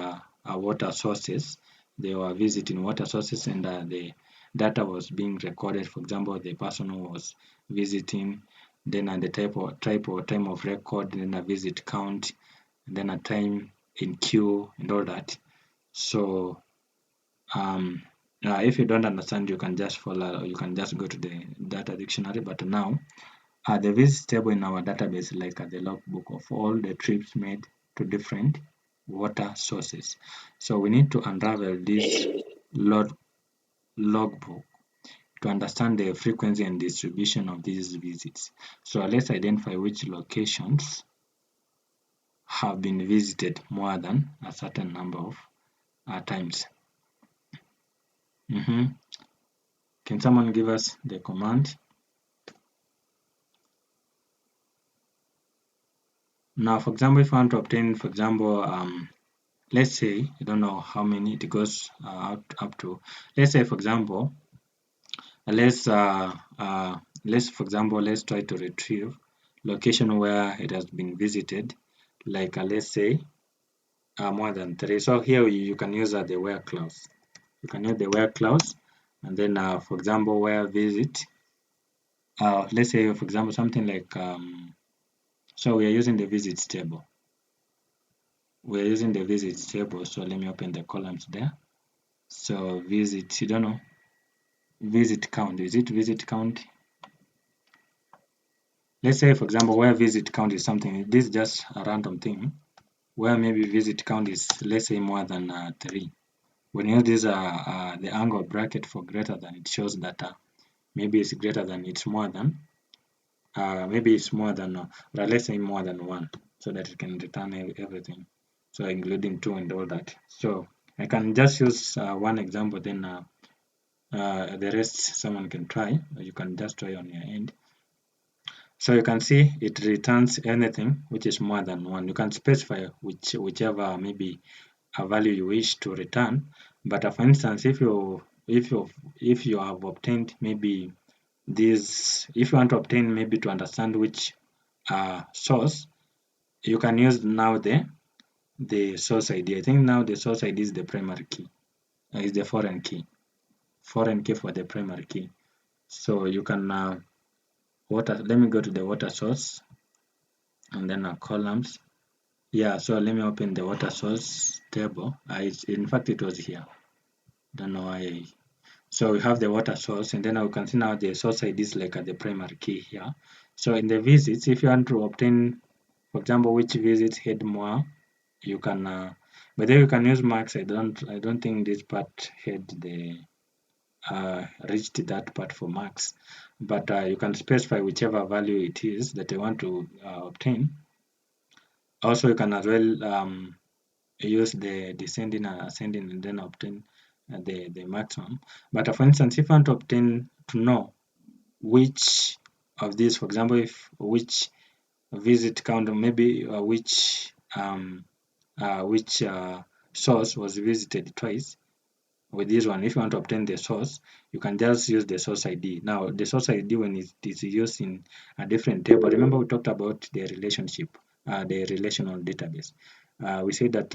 [SPEAKER 1] water sources. They were visiting water sources, and the data was being recorded. For example, the person who was visiting, then the type or time of record, then a visit count, and then a time in queue and all that. So if you don't understand, you can just follow, or you can just go to the data dictionary. But now the visits table in our database like the logbook of all the trips made to different water sources. So we need to unravel this logbook to understand the frequency and distribution of these visits. So let's identify which locations have been visited more than a certain number of times. Can someone give us the command? Now, for example, if I want to obtain, for example, let's say, I don't know how many it goes up to. Let's say, for example, let's for example, let's try to retrieve location where it has been visited, like let's say more than 3. So here you can use the where clause. You can use the where clause, and then for example, where visit. Let's say, for example, something like so we are using the visits table. We're using the visits table, so let me open the columns there. So visit, you don't know, visit count, is it visit count? Let's say, for example, where visit count is something, this is just a random thing, where maybe visit count is, let's say, more than 3. When you use this, the angle bracket for greater than, it shows that maybe it's greater than, it's more than, maybe it's more than, or let's say more than 1, so that it can return everything, so including 2 and all that. So I can just use one example, then the rest someone can try, or you can just try on your end. So you can see it returns anything which is more than 1. You can specify whichever maybe a value you wish to return. But for instance, if you have obtained maybe this, if you want to obtain maybe to understand which source, you can use now the source ID. I think now the source ID is the primary key, is the foreign key for the primary key. So you can let me go to the water source and then columns. Yeah, so let me open the water source table. In fact, it was here. Don't know why. So we have the water source, and then we can see now the source ID is like the primary key here. So in the visits, if you want to obtain, for example, which visits had more, you can. But then you can use max. I don't think this part had the reached that part for max, but you can specify whichever value it is that you want to obtain. Also, you can as well use the descending and ascending and then obtain the maximum. But for instance, if you want to obtain to know which of these, for example, if which visit count, or maybe which source was visited twice, with this one, if you want to obtain the source, you can just use the source ID. Now, the source ID, when it is used in a different table, remember we talked about the relationship. the relational database. We say that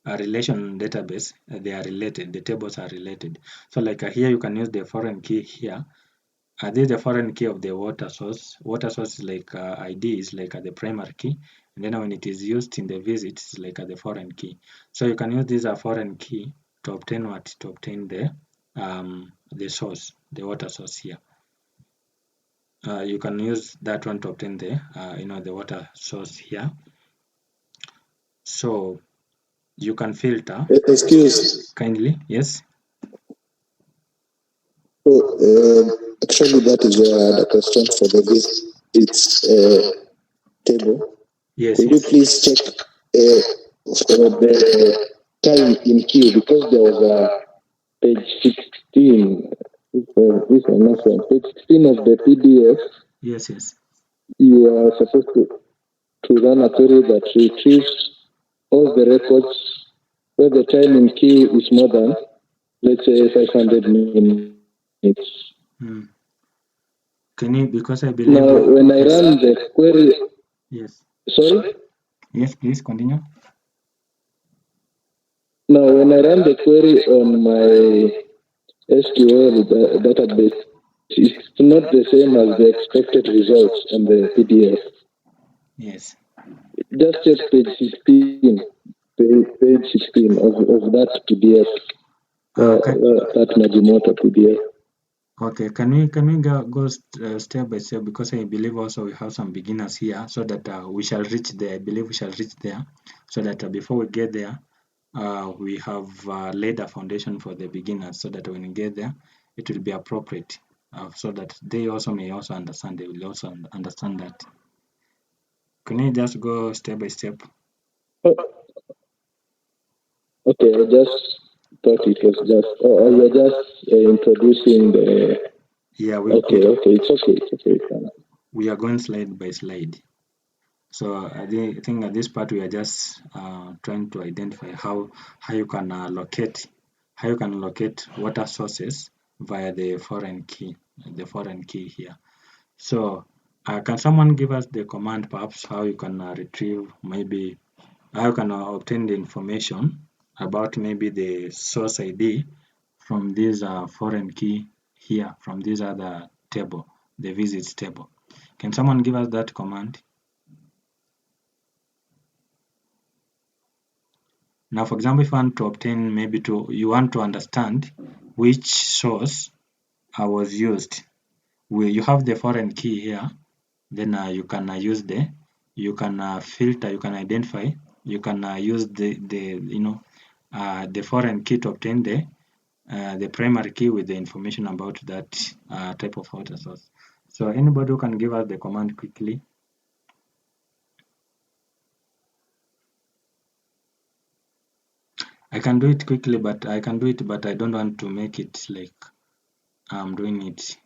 [SPEAKER 1] a relation database, they are related, the tables are related. So like here you can use the foreign key here. This is the foreign key of the water source. Water source is like ID is like the primary key, and then when it is used in the visit, it's like the foreign key. So you can use this foreign key to obtain what? To obtain the source, the water source here. You can use that one to obtain the the water source here. So you can filter.
[SPEAKER 6] Excuse.
[SPEAKER 1] Kindly, yes.
[SPEAKER 6] So actually, that is where I had a question for the visits table.
[SPEAKER 1] Yes,
[SPEAKER 6] Could you
[SPEAKER 1] yes.
[SPEAKER 6] please check for the time in queue, because there was a page 16, if I'm not wrong, page 16 of the PDF.
[SPEAKER 1] Yes, yes.
[SPEAKER 6] You are supposed to run a query that retrieves all the records where the time in queue is more than, let's say, 500 minutes.
[SPEAKER 1] Can you, because I believe
[SPEAKER 6] Now, when I run the query,
[SPEAKER 1] yes.
[SPEAKER 6] sorry?
[SPEAKER 1] Yes, please continue.
[SPEAKER 6] Now, when I run the query on my SQL database, it's not the same as the expected results on the PDF.
[SPEAKER 1] Yes.
[SPEAKER 6] Just check page 16, page 16 of that PDF, that Majimoto PDF.
[SPEAKER 1] Okay, can we go step by step, because I believe also we have some beginners here, so that we shall reach there. I believe we shall reach there, so that before we get there, we have laid a foundation for the beginners, so that when we get there, it will be appropriate, so that they also may also understand. They will also understand that. Can you just go step by step?
[SPEAKER 6] Oh, okay, I just thought it was just, you're just introducing the.
[SPEAKER 1] Yeah,
[SPEAKER 6] Okay, it's okay.
[SPEAKER 1] we are going slide by slide. So I think at this part we are just trying to identify how you can locate water sources via the foreign key here. So can someone give us the command, perhaps, how you can retrieve, maybe how you can obtain the information about maybe the source ID from this foreign key here, from this other table, the visits table. Can someone give us that command? Now, for example, if you want to obtain, maybe you want to understand which source was used, you have the foreign key here, then you can use you can filter, you can identify, you can use the foreign key to obtain the primary key with the information about that type of water source. So anybody who can give us the command quickly. I can do it quickly, but I don't want to make it like I'm doing it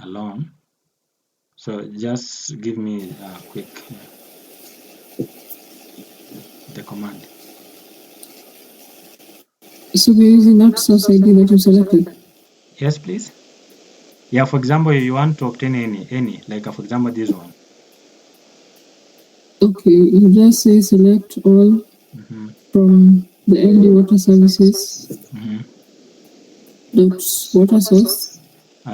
[SPEAKER 1] alone. So just give me quick the command.
[SPEAKER 3] So we're using that source ID that you selected.
[SPEAKER 1] Yes, please. Yeah, for example, you want to obtain any, like for example, this one.
[SPEAKER 3] Okay, you just say select all from the MD water services dot water source.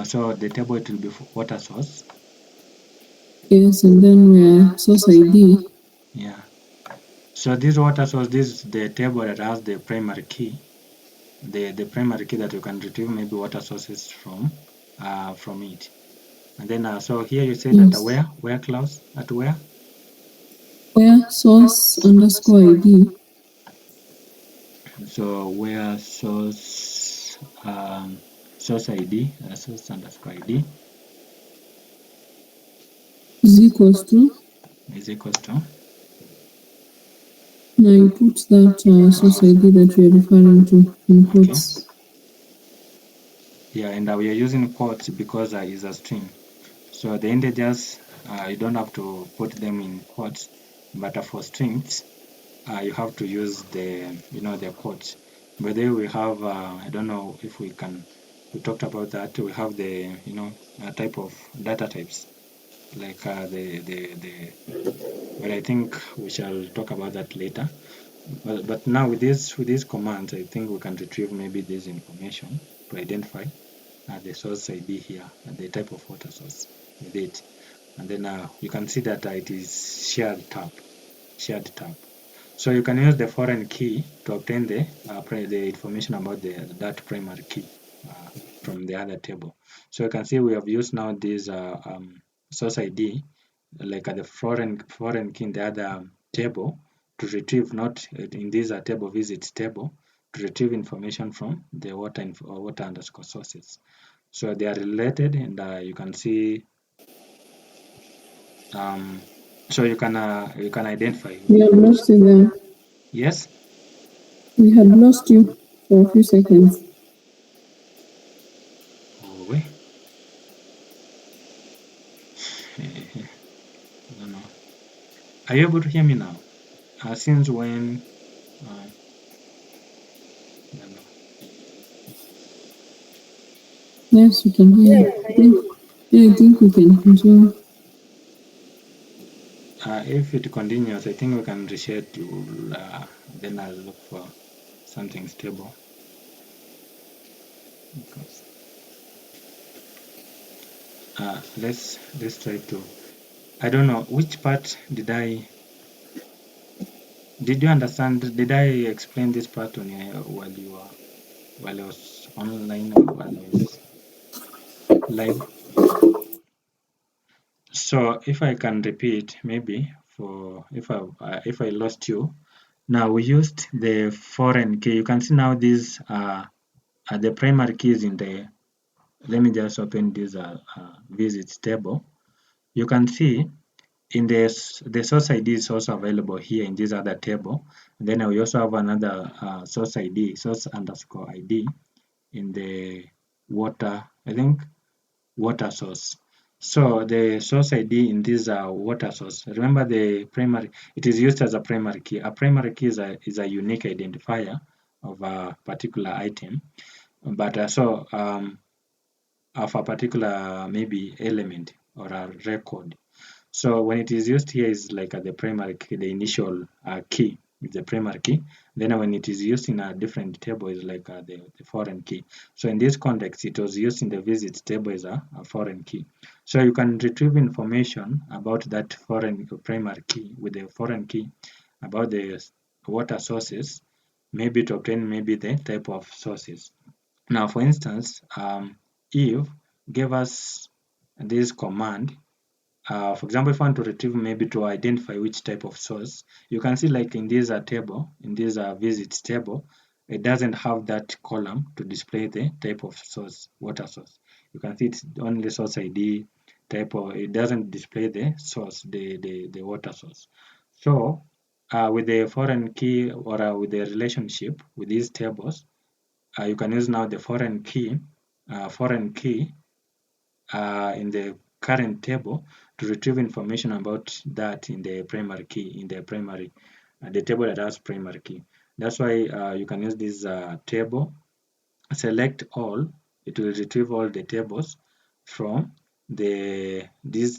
[SPEAKER 1] So the table, it will be water source.
[SPEAKER 3] Yes, and then where source ID.
[SPEAKER 1] Yeah. So this water source, this is the table that has the primary key. The primary key that you can retrieve maybe water sources from it. And then so here you say
[SPEAKER 3] Yes.
[SPEAKER 1] that where clause at where?
[SPEAKER 3] Where source underscore ID.
[SPEAKER 1] So where source ID, source underscore ID
[SPEAKER 3] is equals to. Now you put that source ID that you are referring to in quotes.
[SPEAKER 1] Okay. Yeah, and we are using quotes because it's a string. So the integers, you don't have to put them in quotes, but for strings, you have to use the quotes. But then we have, I don't know if we talked about that. We have the type of data types. like but I think we shall talk about that later. But now with these commands, I think we can retrieve maybe this information to identify the source ID here and the type of water source with it. And then you can see that it is shared tab. So you can use the foreign key to obtain the information about that primary key from the other table. So you can see we have used now this source ID, like the foreign key in the other table, to retrieve, not in this table visits table, to retrieve information from the water underscore sources. So they are related, and you can see. So you can identify.
[SPEAKER 3] We have lost you there.
[SPEAKER 1] Yes.
[SPEAKER 3] We had lost you for a few seconds.
[SPEAKER 1] Oh wait. I don't know. Are you able to hear me now? Since when? I don't know.
[SPEAKER 3] Yes, we can hear you. I think we can continue.
[SPEAKER 1] If it continues, I think we can reschedule. Then I'll look for something stable. Because let's try to. I don't know which part did I. Did you understand? Did I explain this part on while I was online or while I was live? So if I can repeat, maybe for if I lost you. Now we used the foreign key. You can see now these are the primary keys in the. Let me just open this visits table. You can see in this the source ID is also available here in this other table. Then we also have another source ID, source underscore ID in the water. I think water source. So the source ID in this water source, remember the primary, it is used as a primary key. A primary key is a unique identifier of a particular item, but of a particular maybe element or a record. So when it is used here is like the primary key, the initial key is the primary key. Then when it is used in a different table is like the foreign key. So in this context, it was used in the visits table as a foreign key. So you can retrieve information about that foreign primary key with the foreign key about the water sources, maybe to obtain maybe the type of sources. Now, for instance, Eve gave us this command. For example, if I want to retrieve maybe to identify which type of source, you can see like in this table, in this visits table, it doesn't have that column to display the type of source, water source. You can see it's only source ID type of, it doesn't display the source, the water source. So with the foreign key or with the relationship with these tables, you can use now the foreign key in the current table to retrieve information about that in the primary key, in the primary, the table that has primary key. That's why you can use this table, select all, it will retrieve all the tables from this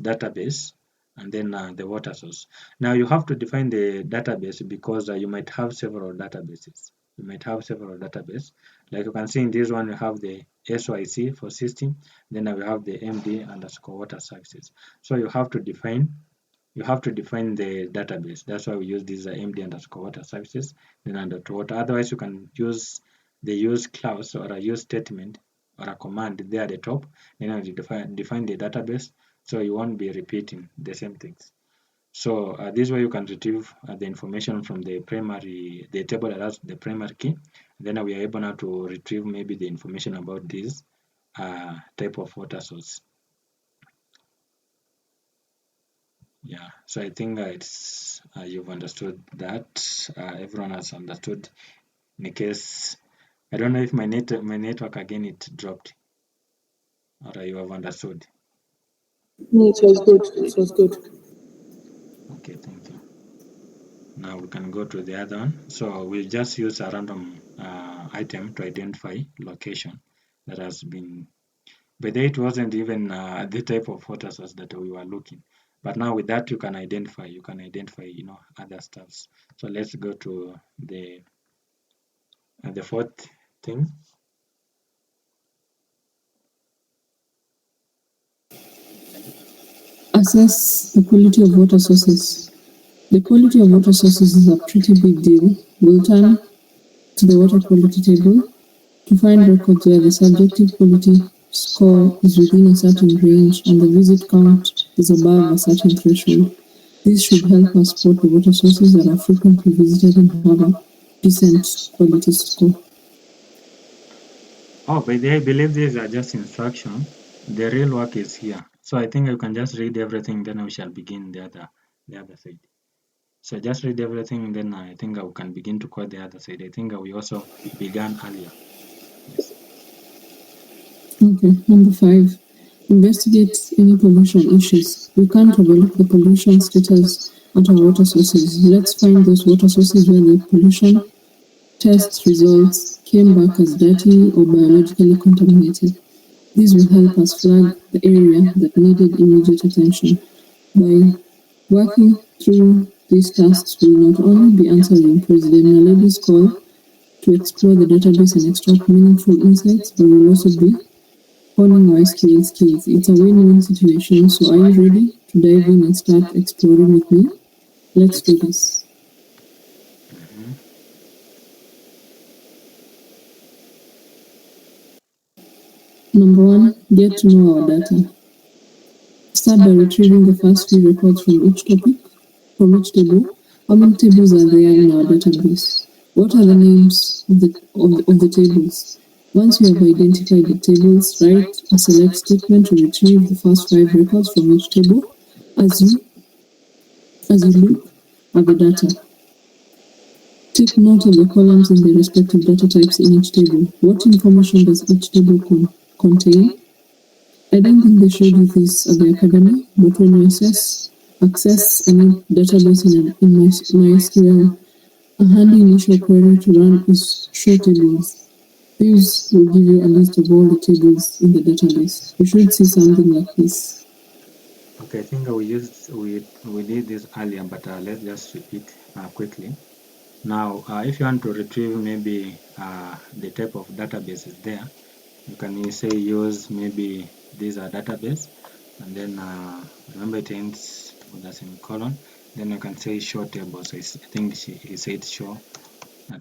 [SPEAKER 1] database and then the water source. Now you have to define the database because you might have several databases. You might have several databases. Like you can see in this one, we have the SYC for system, then we have the MD underscore water services. So you have to define the database. That's why we use this MD underscore water services, then under water. Otherwise, you can use the use clause or a use statement or a command there at the top. Then you define the database, so you won't be repeating the same things. So this way you can retrieve the information from the table that has the primary key. Then we are able now to retrieve maybe the information about this type of water source. Yeah, so I think it's you've understood that. Everyone has understood. In case I don't know if my network again it dropped, or you have understood.
[SPEAKER 3] No, it was good. It was good.
[SPEAKER 1] Okay, thank you. Now we can go to the other one. So we'll just use a random item to identify location that has been But it wasn't even the type of water source that we were looking. But now with that you can identify other stuffs. So let's go to the fourth thing.
[SPEAKER 3] Assess the quality of water sources. The quality of water sources is a pretty big deal. We'll turn to the water quality table to find records where the subjective quality score is within a certain range and the visit count is above a certain threshold. This should help us spot the water sources that are frequently visited and have a decent quality score.
[SPEAKER 1] Oh, by the way, I believe these are just instruction. The real work is here. So I think you can just read everything, then we shall begin the other side. So just read everything, then I think we can begin to code the other side. I think we also began earlier. Yes.
[SPEAKER 3] Okay, number 5. Investigate any pollution issues. We can't overlook the pollution status at our water sources. Let's find those water sources where the pollution test results came back as dirty or biologically contaminated. This will help us flag the area that needed immediate attention. By working through these tasks, we'll not only be answering President Naledi's call to explore the database and extract meaningful insights, but we'll also be honing our SQL skills. It's a win-win situation, so are you ready to dive in and start exploring with me? Let's do this. Number 1, get to know our data. Start by retrieving the first few records from each topic, from each table. How many tables are there in our database? What are the names of the tables? Once you have identified the tables, write a select statement to retrieve the first 5 records from each table as you look at the data. Take note of the columns and the respective data types in each table. What information does each table contain? I don't think they showed you this at the academy, but when you access any database in MySQL, a handy initial query to run is show tables. This will give you a list of all the tables in the database. You should see something like this.
[SPEAKER 1] Okay, I think we did this earlier, but let's just repeat quickly. Now, if you want to retrieve maybe the type of database is there, you can say use maybe these are database, and then remember it ends with a semicolon. Then you can say show tables. I think he said show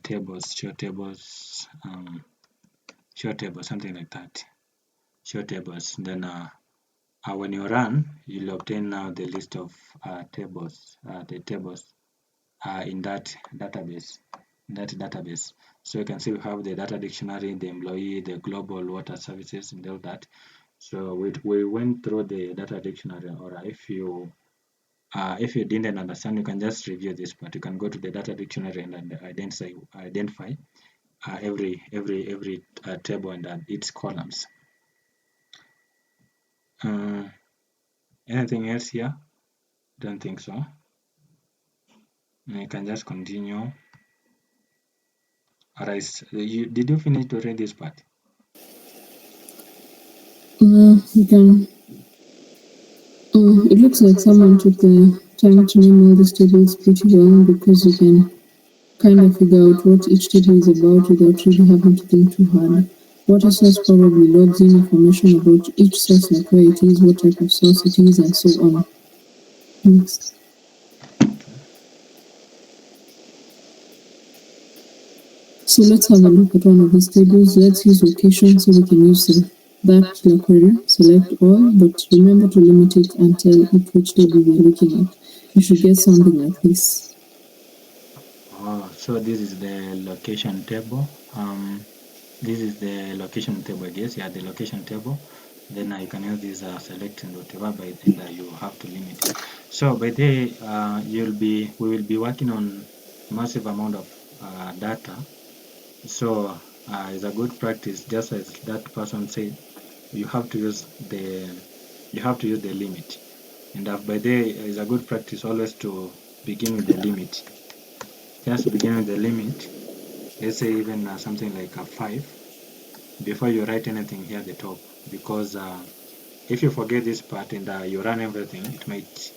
[SPEAKER 1] tables, show tables, something like that. Show tables. Then when you run, you'll obtain now the list of tables, the tables in that database. So you can see we have the data dictionary, the employee, the global water services, and all that. So we went through the data dictionary. Or if you didn't understand, you can just review this, but you can go to the data dictionary and identify every table and its columns. Anything else here? Don't think so. You can just continue. Alright, did you finish to read this part?
[SPEAKER 3] You can. It looks like someone took the time to name all these tables pretty well, because you can kind of figure out what each table is about without really having to think too hard. Water source probably logs in information about each source, like where it is, what type of source it is, and so on. Next. So let's have a look at one of these tables. Let's use location, so we can use that query, select all, but remember to limit it and tell it which table we're looking at. You should get something like this.
[SPEAKER 1] So this is the location table. This is the location table, I guess. Yeah, the location table. Then you can use this select and whatever, but I think that you have to limit it. So by the we will be working on massive amount of data. So it's a good practice, just as that person said, you have to use the limit. And by the it's a good practice always to begin with the limit. Just begin with the limit. Let's say even something like a 5. before you write anything here at the top, because if you forget this part and you run everything, it might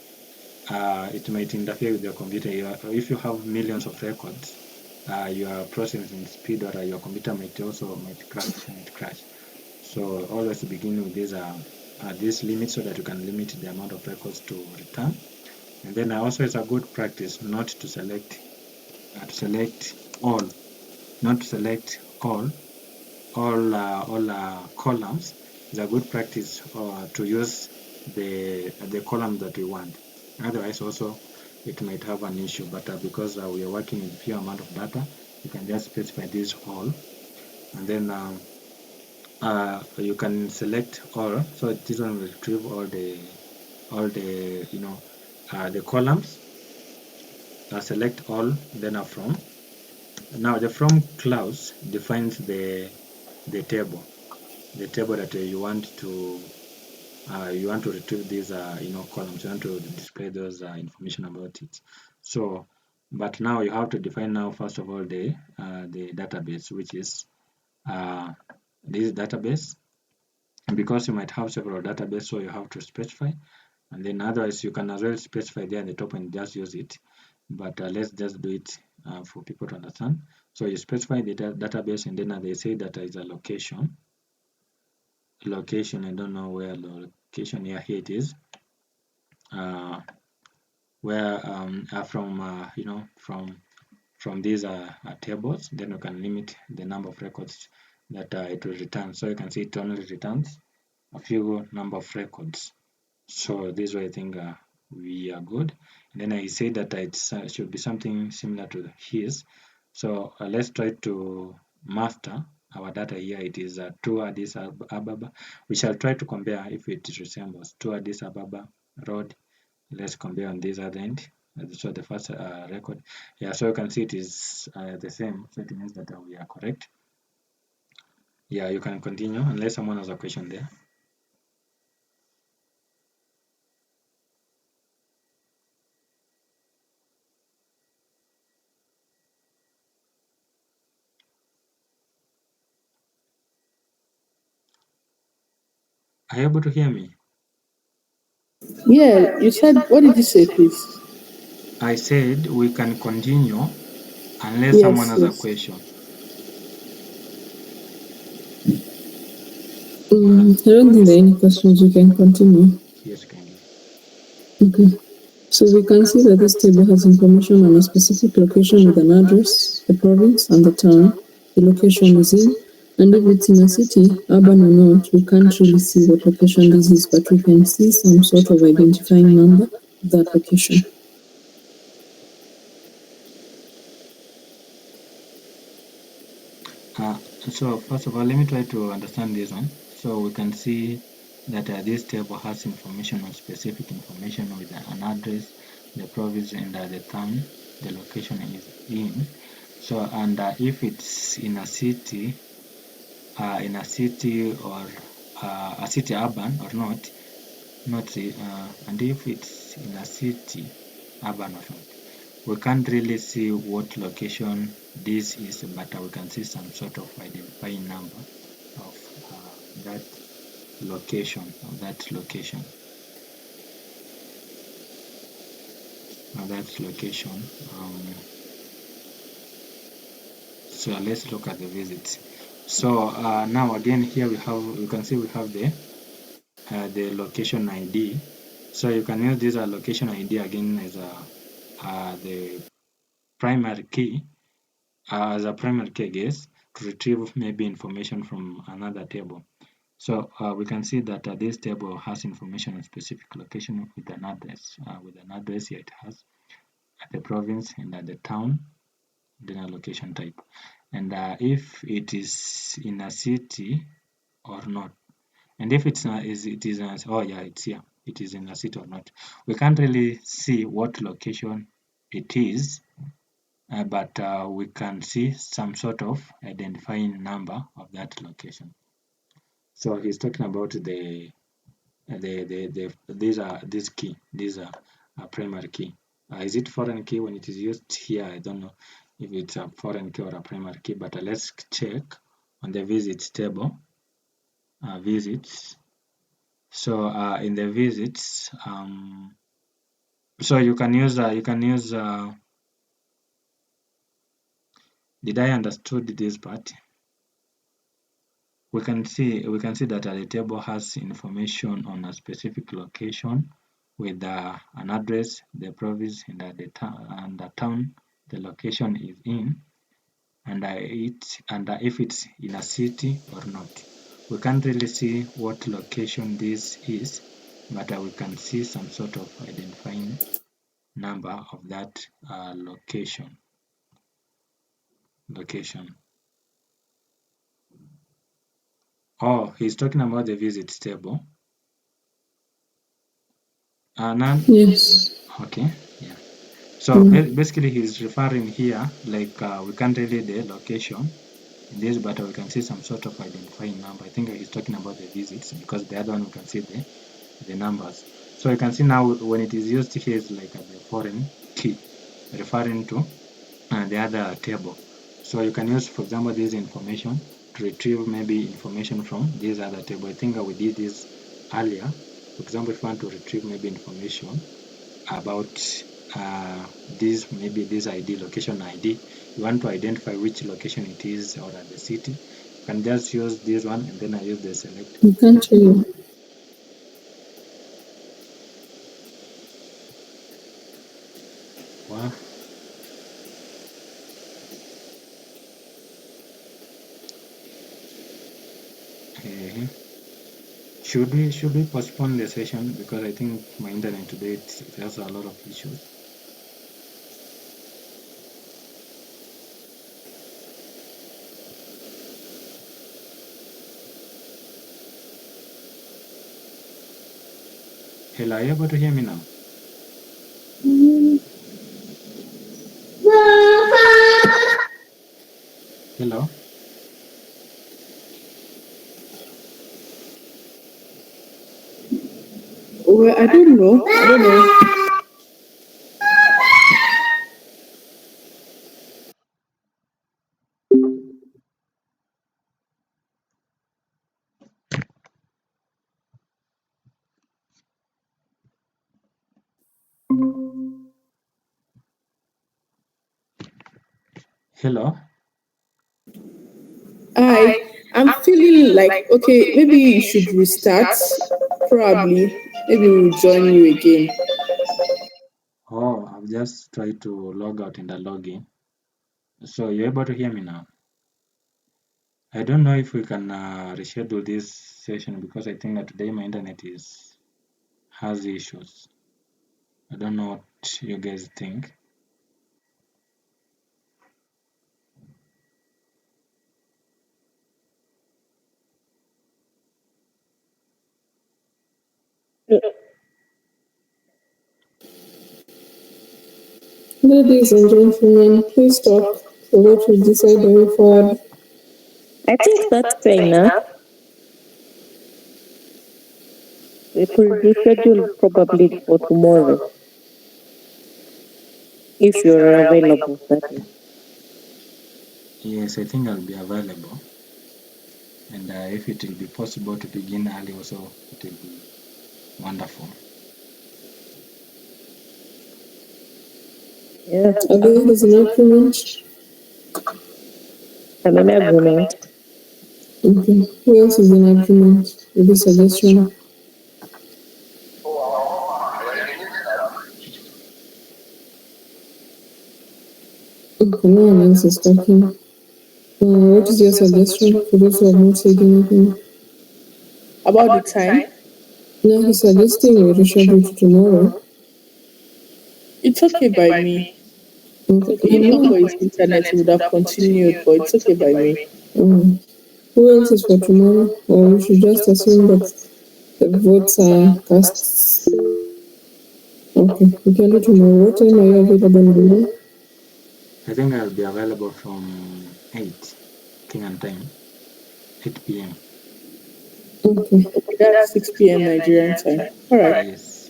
[SPEAKER 1] interfere with your computer. If you have millions of records, your processing speed or your computer might crash. So always begin with this limit so that you can limit the amount of records to return. And then also it's a good practice not to select all, not to select all columns. It's a good practice to use the column that we want. Otherwise, also it might have an issue. But because we are working with few amount of data, you can just specify this all, and then you can select all. So this one will retrieve all the the columns. Select all, then from. Now the from clause defines the table that you want to retrieve these columns. You want to display those information about it. So, but now you have to define now first of all the database, which is this database. And because you might have several databases, so you have to specify, and then otherwise you can as well specify there at the top and just use it. But let's just do it for people to understand. So you specify the database, and then they say that is a location. I don't know where location here. Here it is. Where from these tables, then you can limit the number of records that it will return. So you can see it only returns a few number of records. So this way I think we are good. And then I say that it should be something similar to his. So let's try to master our data here. It is to Addis Ababa. We shall try to compare if it resembles to Addis Ababa road. Let's compare on this other end. So the first record. Yeah, so you can see it is the same. So it means that we are correct. Yeah, you can continue unless someone has a question there. Are you able to hear me?
[SPEAKER 3] Yeah, you said, what did you say, please?
[SPEAKER 1] I said we can continue unless someone has a question.
[SPEAKER 3] I don't think there are any questions. We can continue.
[SPEAKER 1] Yes, kindly.
[SPEAKER 3] Okay. So we can see that this table has information on a specific location with an address, the province, and the town the location is in. And if it's in a city, urban or not, we can't really see what location this is, but we can see some sort of identifying number of that location.
[SPEAKER 1] So first of all, let me try to understand this one. So we can see that this table has information on specific information with an address, the province, and the town the location is in. So and if it's in a city or a city urban or not, and if it's in a city urban or not, we can't really see what location this is, but we can see some sort of identifying number of that location. So let's look at the visits. So now again here you can see we have the location ID. So you can use this location ID again as the primary key as a primary key, I guess, to retrieve maybe information from another table. So we can see that this table has information on specific location with an address. Here it has the province and the town, then a location type. And if it is in a city or not, and if it's it's here. It is in a city or not. We can't really see what location it is, but we can see some sort of identifying number of that location. So he's talking about these key. These are a primary key. Is it foreign key when it is used here? I don't know if it's a foreign key or a primary key, but let's check on the visits table, visits. So in the visits, so you can use did I understood this part? We can see that the table has information on a specific location with an address, the province, and the town the location is in, and if it's in a city or not. We can't really see what location this is, but we can see some sort of identifying number of that location. Oh, he's talking about the visits table. Nan?
[SPEAKER 3] Yes.
[SPEAKER 1] Okay, yeah. So basically he's referring here, like we can't really the location in this, but we can see some sort of identifying number. I think he's talking about the visits, because the other one we can see the numbers. So you can see now when it is used here is like as a foreign key, referring to the other table. So you can use, for example, this information to retrieve maybe information from this other table. I think we did this earlier. For example, if you want to retrieve maybe information about this, maybe this ID, location ID, you want to identify which location it is or at the city, you can just use this one, and then I use the select.
[SPEAKER 3] You can't hear you.
[SPEAKER 1] Wow. Should we postpone the session, because I think my internet today it has a lot of issues. Hello, are you able to hear me now? Hello?
[SPEAKER 3] Well, I don't know.
[SPEAKER 1] Hello?
[SPEAKER 3] I'm feeling like, okay, maybe you should restart. Probably. Maybe we'll join you again.
[SPEAKER 1] Oh, I've just tried to log out and log in. So you're able to hear me now? I don't know if we can reschedule this session, because I think that today my internet has issues. I don't know what you guys think.
[SPEAKER 3] Ladies and gentlemen, please talk for what we decide going forward.
[SPEAKER 5] I think that's fair enough. We could reschedule probably for tomorrow, if you're available, that is.
[SPEAKER 1] Yes, I think I'll be available. And if it will be possible to begin early also, it will be wonderful.
[SPEAKER 5] Yeah,
[SPEAKER 3] I believe there's an agreement.
[SPEAKER 5] I'm in agreement.
[SPEAKER 3] Okay. Who else is in agreement with this suggestion? Okay, no one else is talking. What is your suggestion for those who have not said anything?
[SPEAKER 7] About the time?
[SPEAKER 3] No, he's suggesting we reschedule to tomorrow.
[SPEAKER 7] It's okay by me.
[SPEAKER 3] Okay.
[SPEAKER 7] If not for his internet, he would have continued, but it's okay by me.
[SPEAKER 3] Who else is for tomorrow? Or we should just assume that the votes are cast. Okay, we can do tomorrow. What time are you available in the morning?
[SPEAKER 1] I think I'll be available from 8 Kenyan time, 8 p.m.
[SPEAKER 3] Okay.
[SPEAKER 7] That's 6 p.m. Nigerian time. All right.
[SPEAKER 1] Yes.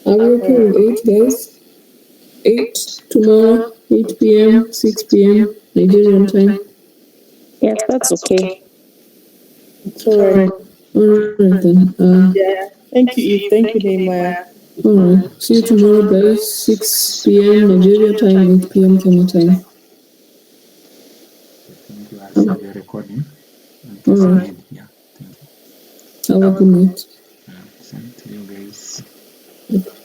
[SPEAKER 3] Are we okay with 8, guys? 8 tomorrow, 8 p.m., 6 p.m. Nigerian time.
[SPEAKER 5] Yes, that's okay.
[SPEAKER 7] It's all right.
[SPEAKER 3] All right then.
[SPEAKER 7] Yeah. Thank you, Eve. Thank you, Nehemiah.
[SPEAKER 3] All right. See you tomorrow by 6 p.m. Nigeria time, 8 p.m. Kenya time.
[SPEAKER 1] Thank you. I'll save your recording.
[SPEAKER 3] All right.
[SPEAKER 1] Yeah, thank you.
[SPEAKER 3] Have a good night.
[SPEAKER 1] Same to you guys.
[SPEAKER 3] Okay.